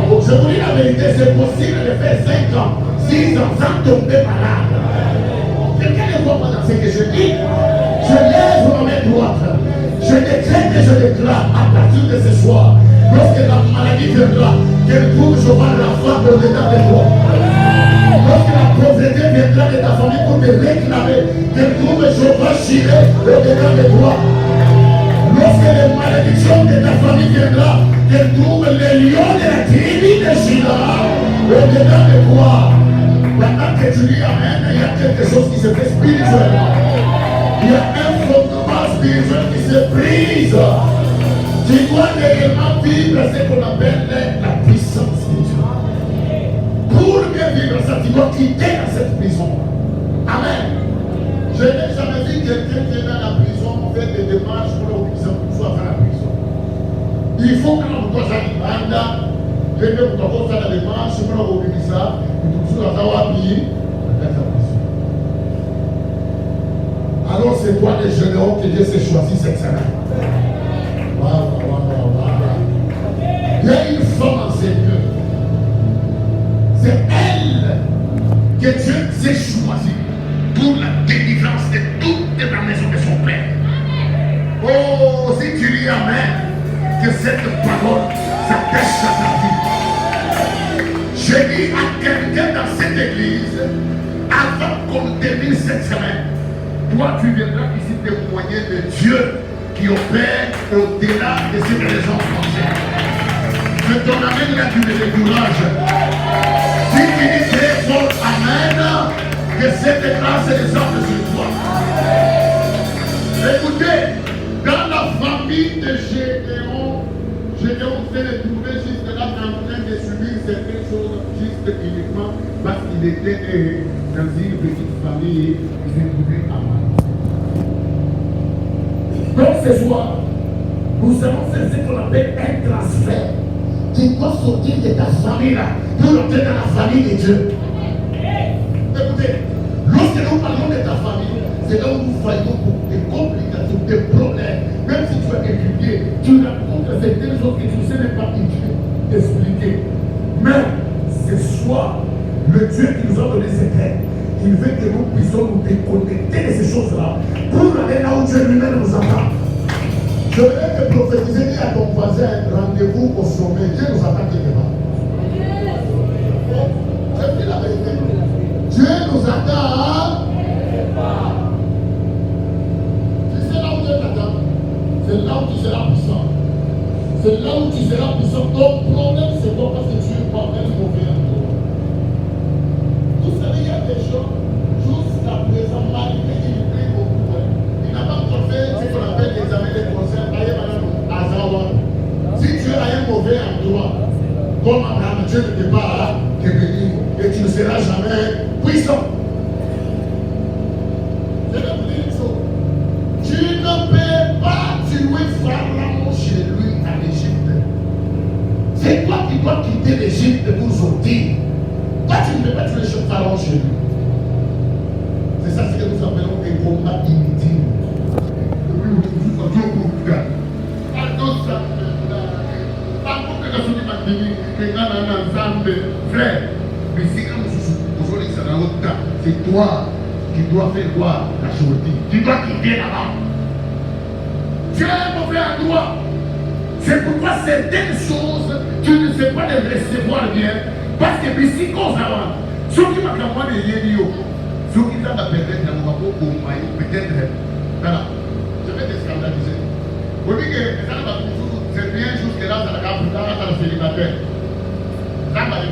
Donc je vous dis la vérité, c'est possible de faire 5 ans, 6 ans sans tomber malade. Quelqu'un ne voit pas dans ce que je dis. Je lève ma main droite. Je décrète et je déclare à partir de ce soir, lorsque la maladie viendra, qu'elle trouve Jehovah la femme au-dedans de toi. Lorsque la pauvreté viendra de ta famille pour te réclamer, qu'elle trouve Jehovah Jireh au-dedans de toi. Lorsque les malédictions de ta famille viendra, qu'elle trouve les lions de la tribu de Juda au-dedans de toi. Pendant que tu dis Amen, il y a quelque chose qui se fait spirituellement. Il y a un fondement spirituel qui se brise. Tu dois réellement vivre ce qu'on appelle la puissance spirituelle. Pour bien vivre ça, tu dois quitter cette prison. Amen. Je n'ai jamais vu quelqu'un qui est dans la prison faire des démarches pour soit faire la prison. Il faut que nous doit faire je vais vous faire la démarche pour obéir ça, et tout ça va habiller la prison. Alors c'est toi les généraux que Dieu s'est choisi cette semaine. Il y a une femme en Seigneur. C'est elle que Dieu s'est choisi pour la délivrance de toute la maison de son Père. Oh, si tu dis Amen, que cette parole s'attache à ta vie. Je dis à quelqu'un dans cette église, avant qu'on termine cette semaine, toi tu viendras ici témoigner de Dieu qui opère au-delà de ce que les gens pensent. Je t'en amène là, tu me décourages. Si tu dis très fort Amen, que cette grâce descende sur toi. Écoutez, dans la famille de Gédéon s'est retrouvé jusque là en train de subir certaines choses juste uniquement parce qu'il était dans une petite famille qui s'est trouvée à mal. Donc ce soir, nous allons faire ce qu'on appelle un transfert. Tu dois sortir de ta famille là pour entrer dans la famille de Dieu. Écoutez, lorsque nous parlons de ta famille, c'est là où nous voyons des complications, des problèmes. Même si tu as étudié, tu rencontres certaines choses que tu ne sais même pas expliquer. Mais ce soir, le Dieu qui nous a donné cette terre, il veut que nous puissions nous déconnecter de ces choses-là pour aller là où Dieu lui-même nous attend. Je voudrais te prophétiser, dis à ton voisin, rendez-vous au sommet. Dieu nous attend quelque part. J'ai dit la vérité. Dieu nous attend. Tu sais là où Dieu t'attend. C'est là où tu seras puissant. C'est là où tu seras puissant. Ton problème, c'est quoi? Parce que tu es pas un mauvais en toi. Vous savez, il y a des gens, jusqu'à présent, malgré qu'ils prient beaucoup, il n'a pas encore fait ce qu'on appelle l'examen des conseils. Si tu as un mauvais endroit, comme Abraham, Dieu ne peut pas te bénir et tu ne seras jamais puissant. Je vais vous dire une chose. Tu ne peux pas tuer Pharaon chez lui en Égypte. C'est toi qui dois quitter l'Égypte pour sortir. Toi, tu ne peux pas tuer Pharaon chez lui. C'est ça ce que nous appelons un combat inutile. Frère, mais si c'est toi qui dois faire quoi? La sortie. Tu dois quitter là-bas. Tu as un mauvais endroit. C'est pourquoi certaines choses, tu ne sais pas les recevoir bien. Parce que si qu'on s'avance, ceux qui m'ont commandé les lieux, ceux qui ont peut-être voilà. Je vais te scandaliser. Vous dites que c'est bien jusque-là, ça n'a pas célibataire. Ça m'a dit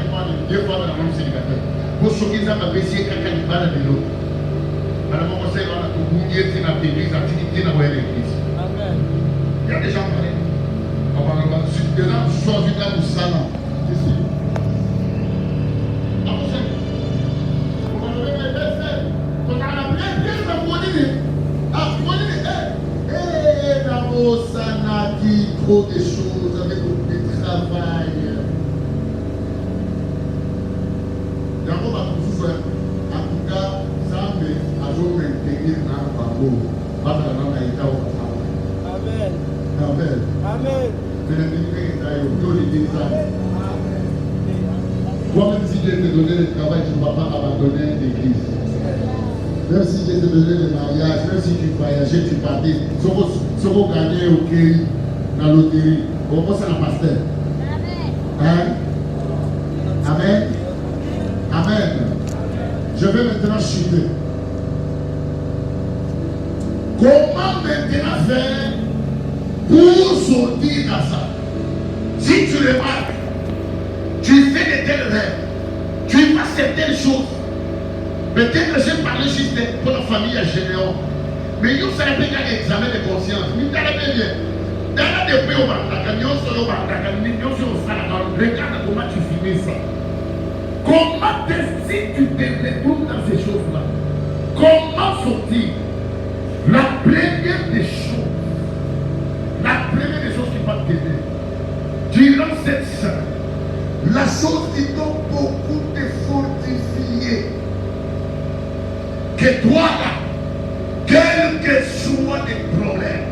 deux fois dans le monde célibataire. Pour ceux qui ont baissé quelqu'un qui parle de l'autre. Alors, on sait qu'on a tout le monde qui est dans l'église, activité dans l'église. Il y a des gens pareils. On va des gens qui sont venus là pour ça. C'est sûr. Ça n'a dit trop de choses avec beaucoup de travail. D'abord, en tout cas, ça me maintenir dans le parcours. Pas dans le Amen. Amen. Amen. Toi-même, si Dieu te donnait le travail, tu ne vas pas abandonner l'église. Même si Dieu te donnait le mariage, même si tu voyageais, tu partais, si vous gagnez au Kéry, dans la loterie, on pense à la pasteur. Amen. Amen. Amen. Je vais maintenant chuter. Comment maintenant faire pour sortir dans ça? Si tu remarques, tu fais de tels rêves, tu fais certaines choses. Peut-être que j'ai parlé juste pour la famille à Généon. Mais vous savez qu'il y a un examen de conscience. Mais vous savez bien. Dans les pays, regarde comment tu finis ça. Comment si tu te retournes dans ces choses-là? Comment sortir? La première des choses qui va t'aider, durant cette semaine, la chose qui doit beaucoup te fortifier, que toi là, quels que soient les problèmes,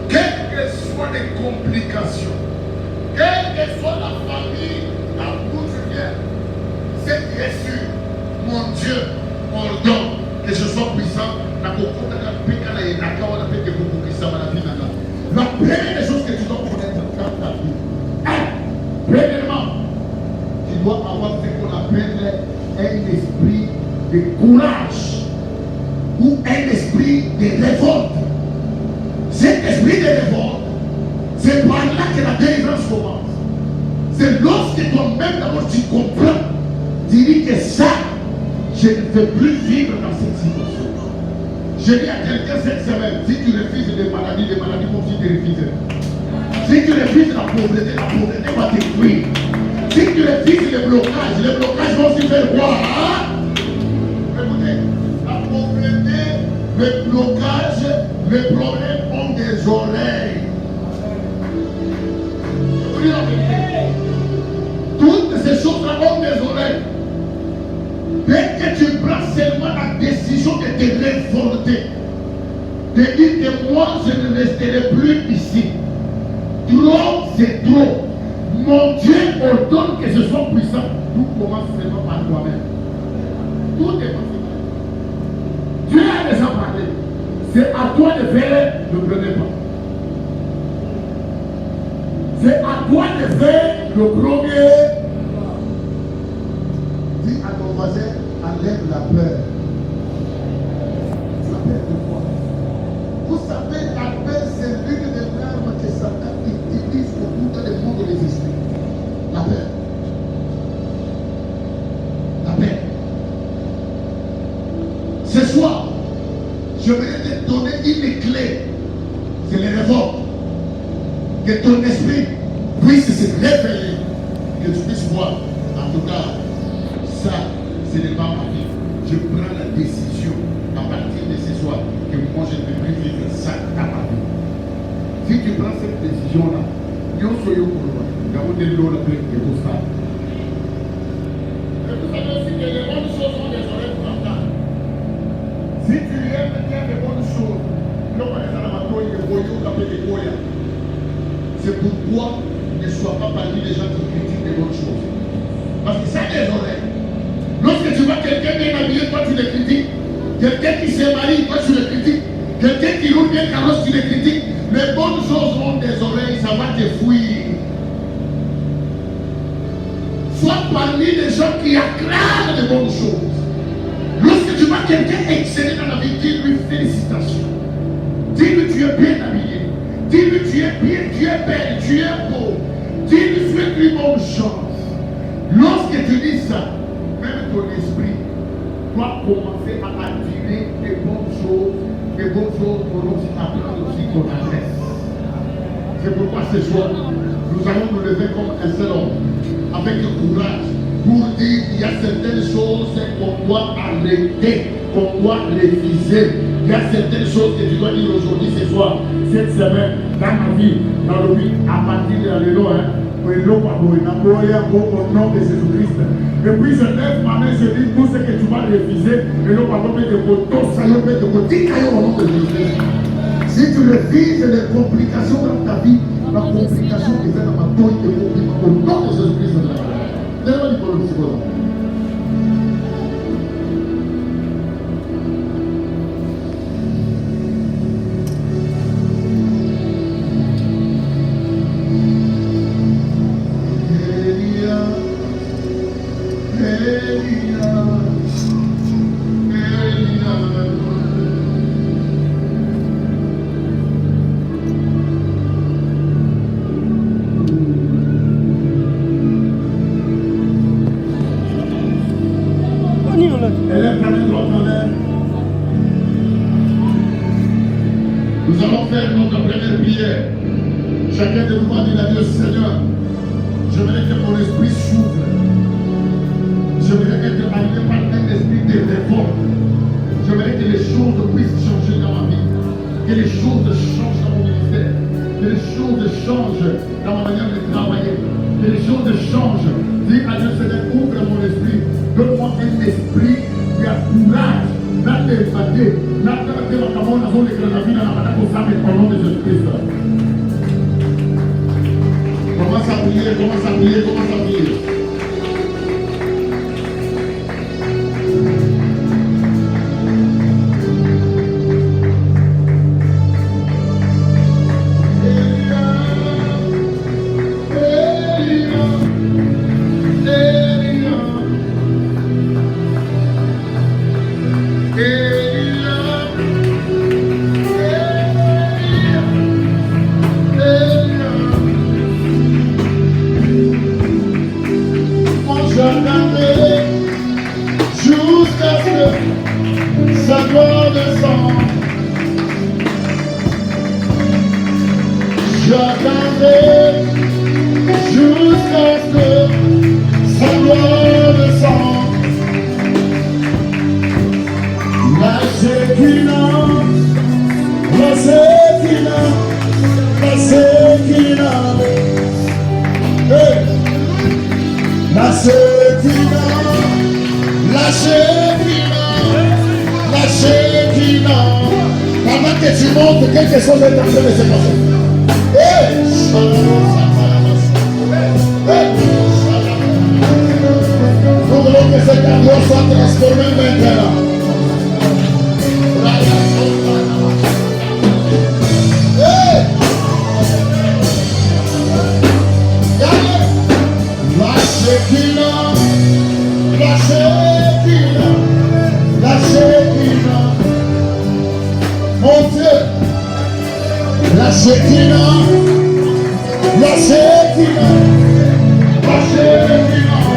quelles que soient les complications, quelle que soit la famille d'où tu viens, c'est bien sûr, mon Dieu ordonne que je sois puissant. La première chose que tu dois connaître dans ta vie, premièrement, tu dois avoir ce qu'on appelle un esprit de courage ou un esprit de révolte. Cet esprit de révolte, c'est par là que la délivrance commence. C'est lorsque toi-même d'abord tu comprends, tu dis que ça, je ne peux plus vivre dans cette situation. Je dis à quelqu'un cette semaine, si tu refuses des maladies comme si tu refusais. Si tu refuses la pauvreté va t'écouir. Si tu refuses les blocages vont aussi faire quoi? Écoutez, la pauvreté, le blocage, les problèmes ont des oreilles. Toutes ces choses-là ont des oreilles. Dès que tu prends seulement la décision de te révolter, de dire que moi je ne resterai plus ici. Trop, c'est trop. Mon Dieu ordonne que je sois puissant. Tout commence seulement par toi-même. Tout est possible. Dieu a déjà parlé. C'est à toi de faire le premier pas. C'est à toi de faire le premier. Dis à ton voisin, enlève la peur. Tu as peur de quoi? Vous savez, la peur, c'est l'une des armes que Satan utilise pour c'est les révoltes. Que ton esprit puisse se réveiller. Que tu puisses voir. En tout cas, ça, ce n'est pas ma vie. Je prends la décision à partir de ce soir que moi je ne vais plus vivre ça dans ma vie. Si tu prends cette décision-là, nous soyons pour moi. Nous avons des lots avec tout ça. Et vous savez aussi que les bonnes choses ont des oreilles pour entendre. Si tu aimes bien les bonnes choses, c'est pourquoi ne sois pas parmi les gens qui critiquent les bonnes choses. Parce que ça a des oreilles. Lorsque tu vois quelqu'un bien habillé, toi tu le critiques. Quelqu'un qui s'est marié, toi tu le critiques. Quelqu'un qui roule bien carrosse, tu le critiques. Les bonnes choses ont des oreilles, ça va te fouiller. Sois parmi les gens qui acclament les bonnes choses. Lorsque tu vois quelqu'un exceller dans la vie, dis-lui félicitations. Dis-lui tu es bien habillé. Dis-lui tu es bien, tu es belle, tu es beau. Dis-lui souhaite-lui bonne chance. Lorsque tu dis ça, même ton esprit doit commencer à attirer des bonnes choses. Les bonnes choses vont aussi apprendre aussi ton adresse. C'est pourquoi ce soir, nous allons nous lever comme un seul homme, avec le courage, pour dire qu'il y a certaines choses qu'on doit arrêter, qu'on doit refuser. Il y a certaines choses que tu dois dire aujourd'hui, ce soir, cette semaine, dans ma vie, dans le vie, à partir de l'Alléluia, au nom de Jésus-Christ. Et puis je lève ma main, je dis tout ce que tu vas refuser, et le pardon de au nom de Jésus. Si tu refuses les complications dans ta vie, la complication qui fait dans ma peau, au nom de Jésus-Christ. Lève-moi du problème, c'est quoi? Nous allons faire notre première prière. Chacun de nous va dire à Dieu, Seigneur, j'aimerais que mon esprit s'ouvre. J'aimerais être animé par un esprit de révolte. J'aimerais que les choses puissent changer dans ma vie. Que les choses changent dans mon ministère. Que les choses changent dans ma manière de travailler. Que les choses changent. Dis à Dieu, Seigneur, ouvre mon esprit. Donne-moi un esprit qui a courage. Au nom de Jésus-Christ. Commence à prier, commence à prier, commence à prier. Quelque chose est en train de se passer. Nous voulons que cet endroit soit transformé maintenant. Mon Dieu, la Shekinah, la Shekinah, la Shekinah.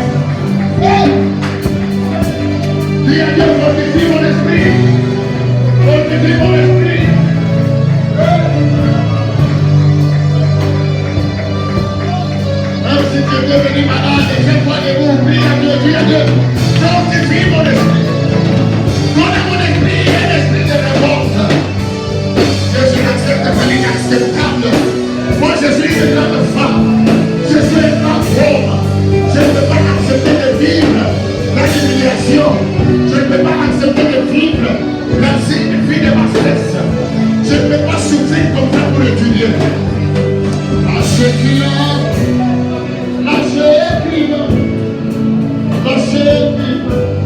Dis à Dieu, fortifie mon esprit, fortifie mon esprit. l'esprit malade, je vois des mots, prie à Dieu, dis à Dieu. Sanctifie mon esprit. Donne à mon esprit un esprit de révolte. Je n'accepte pas l'inacceptable. Moi, je suis une grande femme. Je suis un grand homme. Je ne peux pas accepter de vivre la humiliation. Je ne peux pas accepter de vivre la vie de ma stress. Je ne peux pas souffrir comme ça pour étudier. Lâchez client. Lâchez client. Lâchez client.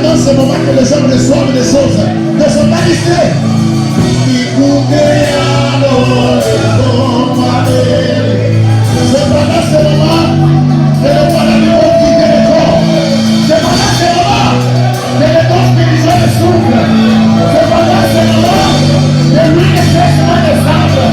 dans ce moment que les gens reçoivent des choses. Ne sont pas distraits. C'est pendant ce moment que le paradis va quitter le corps. C'est pendant ce moment que les dons spirituels s'ouvrent. C'est pendant ce moment que lui est fraîchement descendre.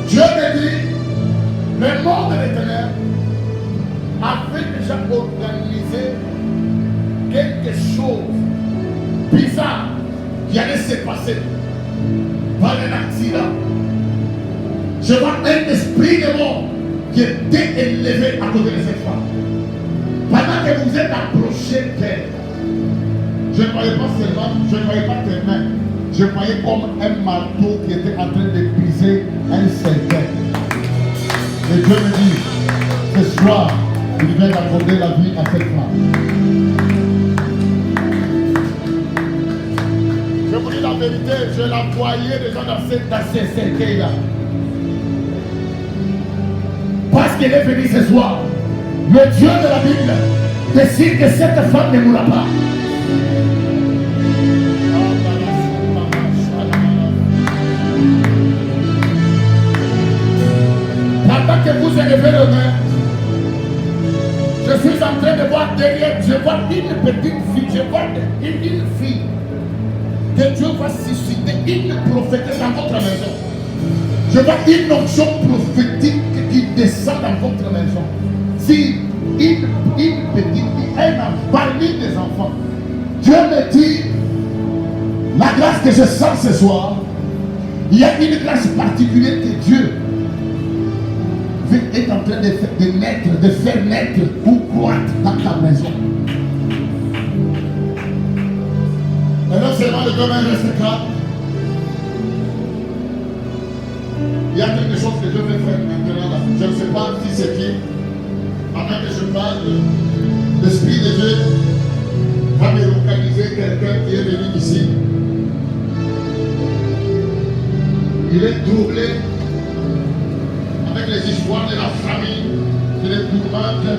Dieu me dit, le monde des ténèbres avait déjà organisé quelque chose bizarre qui allait se passer par un accident. Je vois un esprit de mort qui était élevé à côté de cette femme. Pendant que vous êtes approché d'elle, je ne voyais pas seulement, je ne voyais pas tes mains. Je voyais comme un marteau qui était en train de briser un cercueil. Et Dieu me dit, ce soir, il vient d'accorder la vie à cette femme. Je vous dis la vérité, je la voyais déjà dans ces cercueils-là. Parce qu'elle est venue ce soir, le Dieu de la Bible décide que cette femme ne mourra pas. Pendant que vous élevez le main, je suis en train de voir derrière, je vois une petite fille, je vois une fille que Dieu va susciter, une prophétesse dans votre maison. Je vois une onction prophétique qui descend dans votre maison. Si une petite fille, elle n'a pas mis des enfants. Dieu me dit, la grâce que je sens ce soir, il y a une grâce particulière que Dieu est en train de faire naître ou croître dans ta maison. Et non seulement le domaine reste calme, il y a quelque chose que je vais faire maintenant là. Je ne sais pas si c'est qui. Avant que je parle, l'Esprit de Dieu va me localiser quelqu'un qui est venu ici. Il est troublé avec les histoires de la famille, qui les tourmente.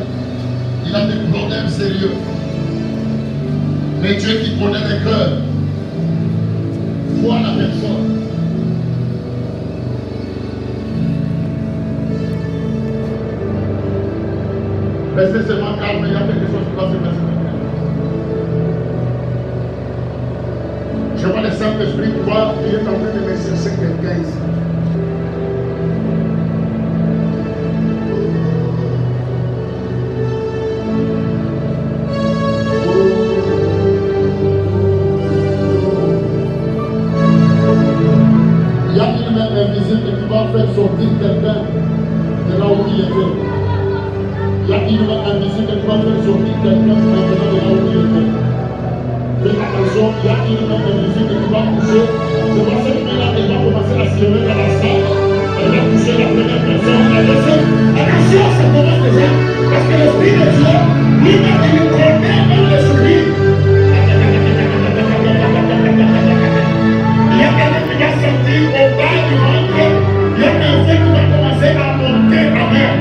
Il a des problèmes sérieux. Mais Dieu qui connaît les cœurs, voit la personne. Restez seulement calme, il y a quelque chose qui va se passer. Je vois le Saint-Esprit croire qu'il est en train de me chercher quelqu'un ici. Il y a une main invisible qui va faire sortir quelqu'un de là où il était. Il y a une main invisible qui va faire sortir quelqu'un maintenant de là où il était. Faites attention, il y a une main invisible qui va toucher. Je vois cette main-là, elle va commencer à se lever dans la salle. Elle va toucher la première personne, la deuxième. Attention, ça commence déjà. Parce que l'Esprit de Dieu, lui-même, il connaît même l'Esprit. Il y a quelqu'un qui va sortir au bas du ventre. Il y a un feu qui va commencer à monter à mer.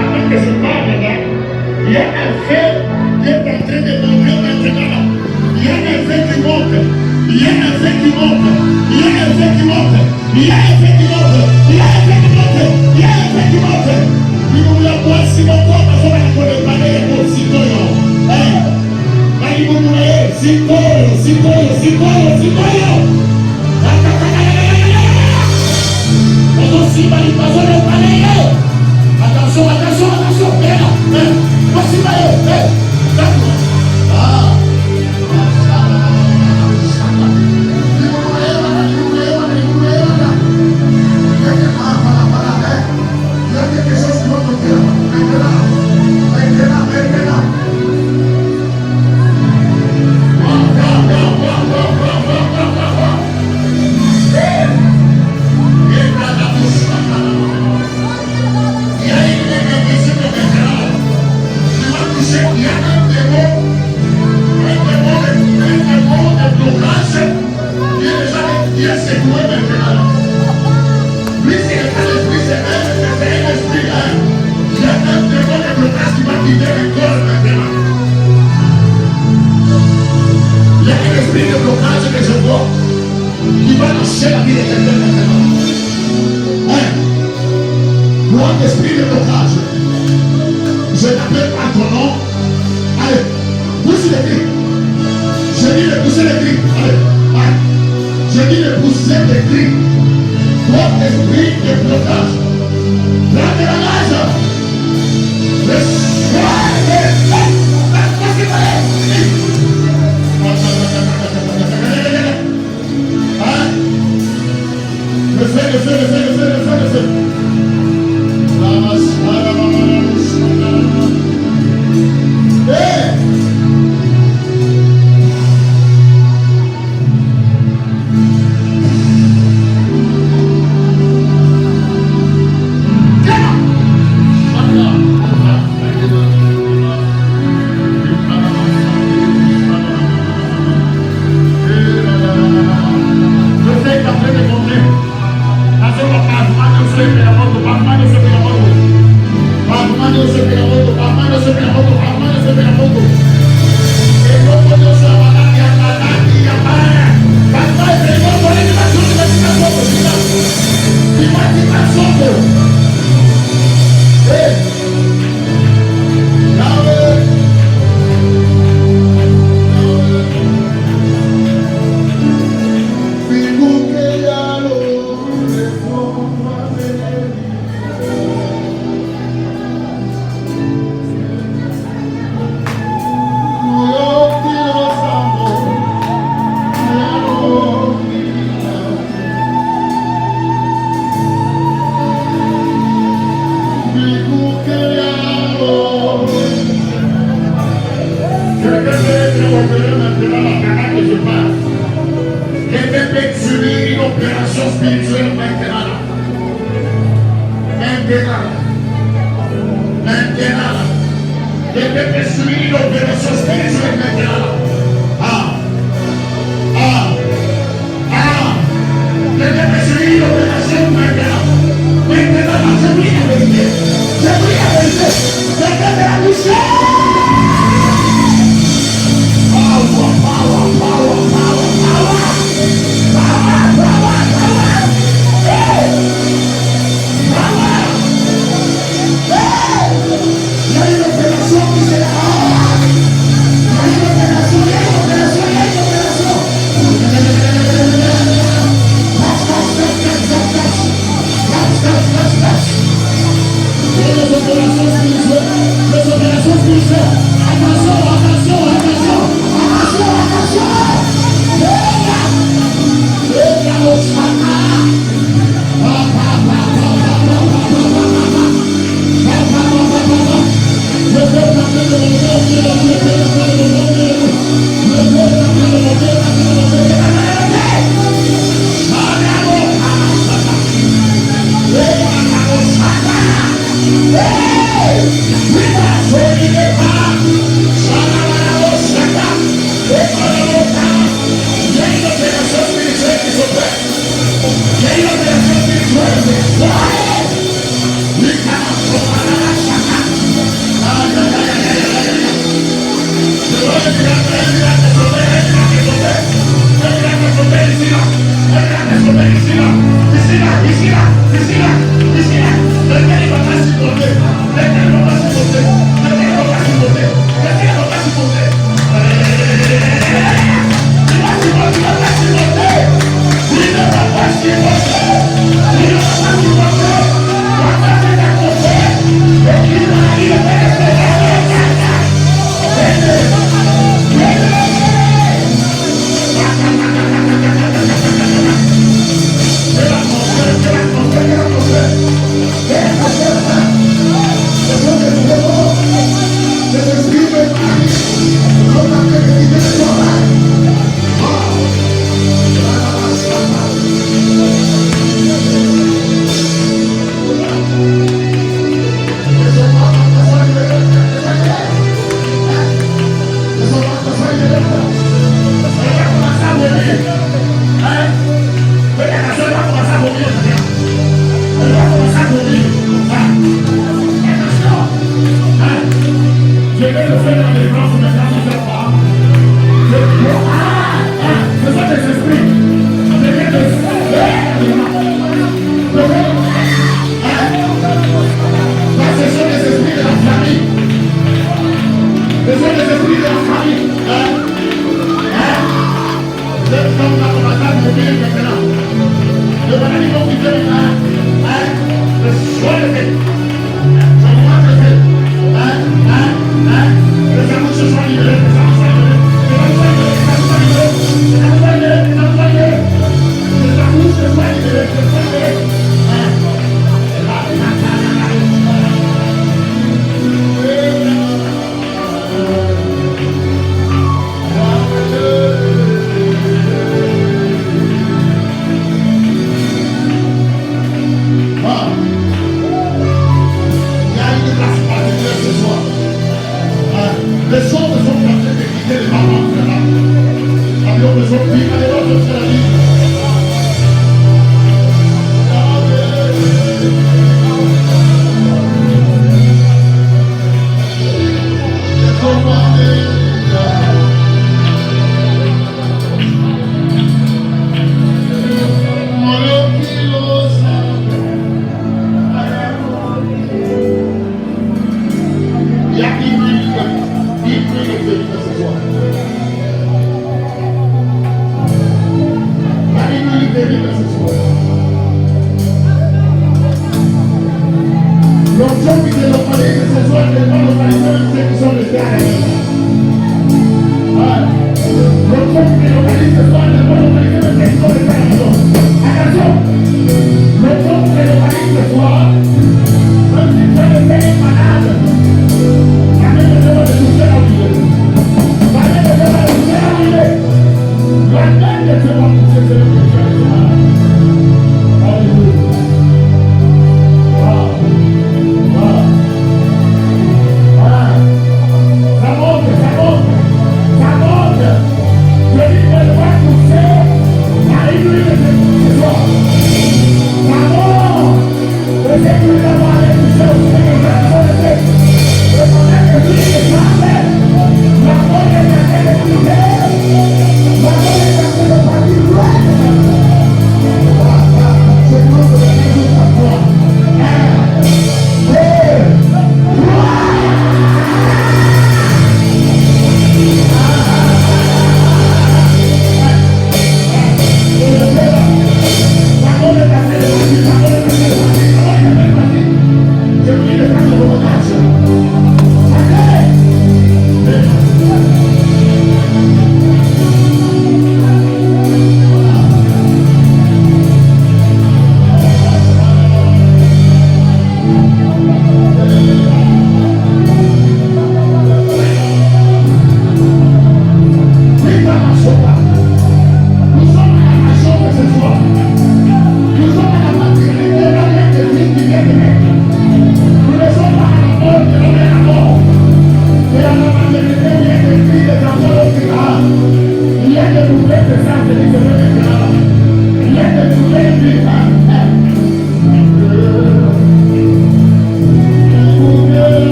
Avant que je parle là, il y a un feu qui est en train de monter maintenant. Il y a un feu qui monte. Il y a un feu qui monte. Il y a un feu qui monte. Il y a un feu qui monte. Il y a un feu qui monte. Il y a un feu qui monte. Il nous l'a pas si longtemps parce qu'on a connu parler pour Sikoyo. Il nous l'a Sikoyo. Attention,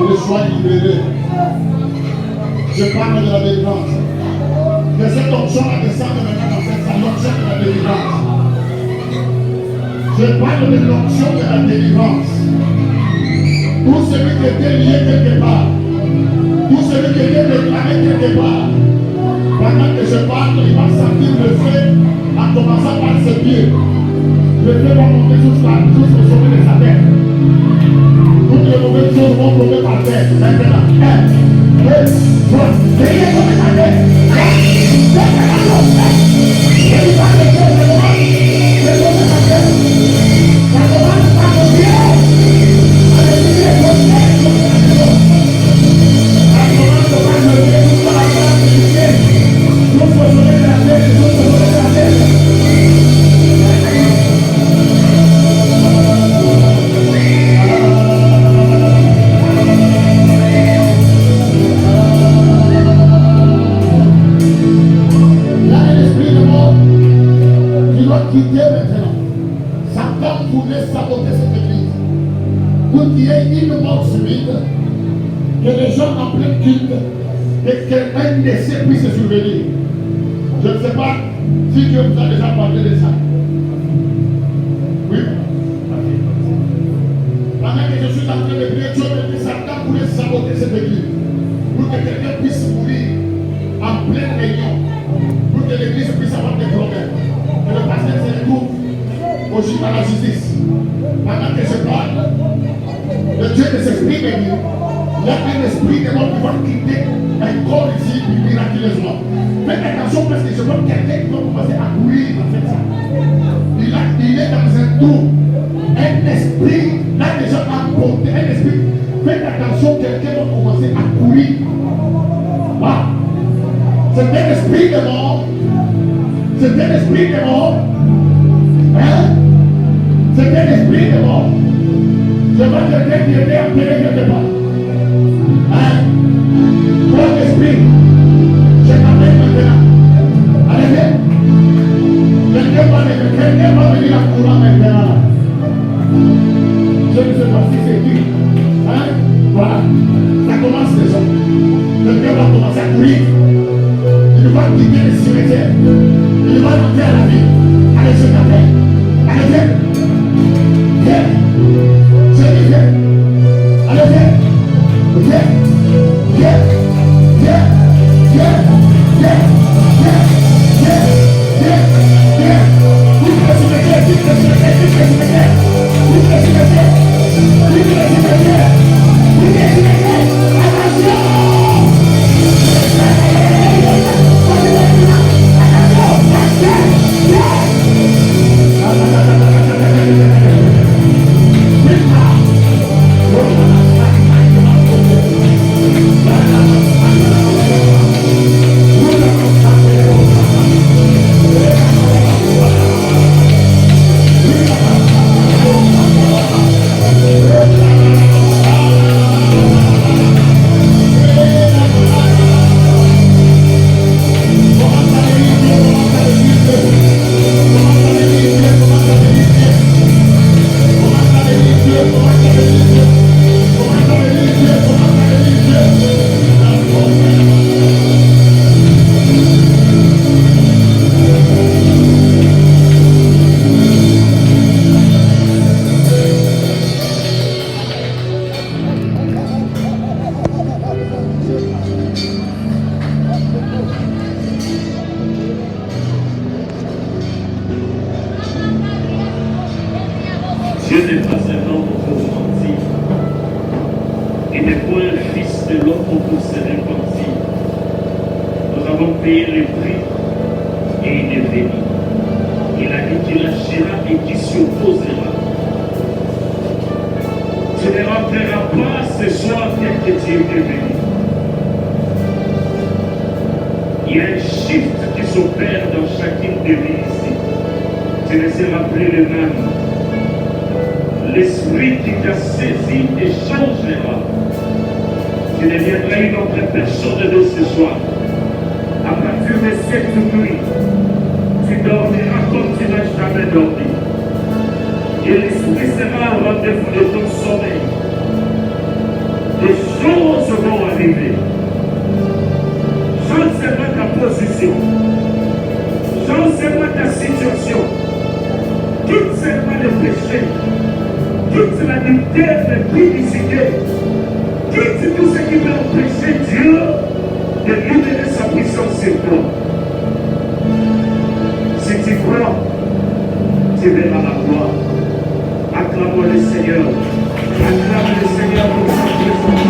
que sois libéré. Je parle de la délivrance. Que cette onction-là descende maintenant dans cette salle, l'onction de la délivrance. Je parle de l'onction de la délivrance. Tout celui qui était lié quelque part, tout celui qui était réclamé quelque part, pendant que je parle, il va sentir le feu en commençant par ses pieds. Le feu va monter jusqu'au sommet de sa tête. Toutes les mauvaises choses vont tomber par terre. Maintenant, 1, 2, 3, veillez comme ta tête. Quitter maintenant. Satan voulait saboter cette église pour qu'il y ait une mort subite, que les gens en plein culte et qu'un décès puisse survenir. Je ne sais pas si Dieu vous a déjà parlé de ça. Oui. Pendant que je suis en train de prier, Dieu me dit Satan voulait saboter cette église pour que quelqu'un puisse mourir en pleine réunion, pour que l'église puisse avoir des problèmes. Que le pasteur se retrouve au juge à la justice. Pendant que je parle, le Dieu de cet esprit de Dieu, il y a un esprit de mort qui va quitter un corps ici miraculeusement. Faites attention parce que je vois quelqu'un qui va commencer à courir dans cette salle. Il est dans un tour. Un esprit, là déjà emporté, un esprit. Faites attention, quelqu'un va commencer à courir. Wow. C'est un esprit de mort. C'est un esprit de mort. Hein? C'est un esprit de mort. Je vois quelqu'un qui était appelé quelque part. Hein? Bon esprit. Je t'appelle maintenant. Allez, viens. Quelqu'un va venir à courant maintenant. Je ne sais pas si c'est qui. Hein? Voilà. Ça commence déjà. Quelqu'un va commencer à courir. Il va quitter les cimetières. Il va monter à la vie. Allez, je t'appelle. Allez, viens. Viens. Je dis viens. Allez, viens. Viens. Viens. Viens. Viens. Viens. Viens. Viens. Viens. Viens. Vive le cimetière. Vive le cimetière. Vive le cimetière. Vive le cimetière. Vive le cimetière. Vive le cimetière. Attention. Dieu n'est pas un homme pour mentir. Il n'est point un fils de l'homme pour se repentir. Nous avons payé le prix et il est venu. Il a dit qu'il lâchera et qu'il s'opposera. Tu ne rentreras pas ce soir tel que tu es venu. Il y a un shift qui s'opère dans chacune des vies ici. Tu ne seras plus le même. L'esprit qui t'a saisi te changera. Tu deviendras une autre personne de ce soir. À partir de cette nuit, tu dormiras comme tu n'as jamais dormi. Et l'esprit sera au rendez-vous de ton sommeil. Des choses vont arriver. Change seulement ta position. Change seulement ta situation. Quitte seulement le péché. Quitte la lumière de publicité. Quitte tout ce qui peut empêcher Dieu de libérer sa puissance sur toi. Si tu crois, tu verras la gloire. Acclame le Seigneur. Acclame le Seigneur pour sa présence.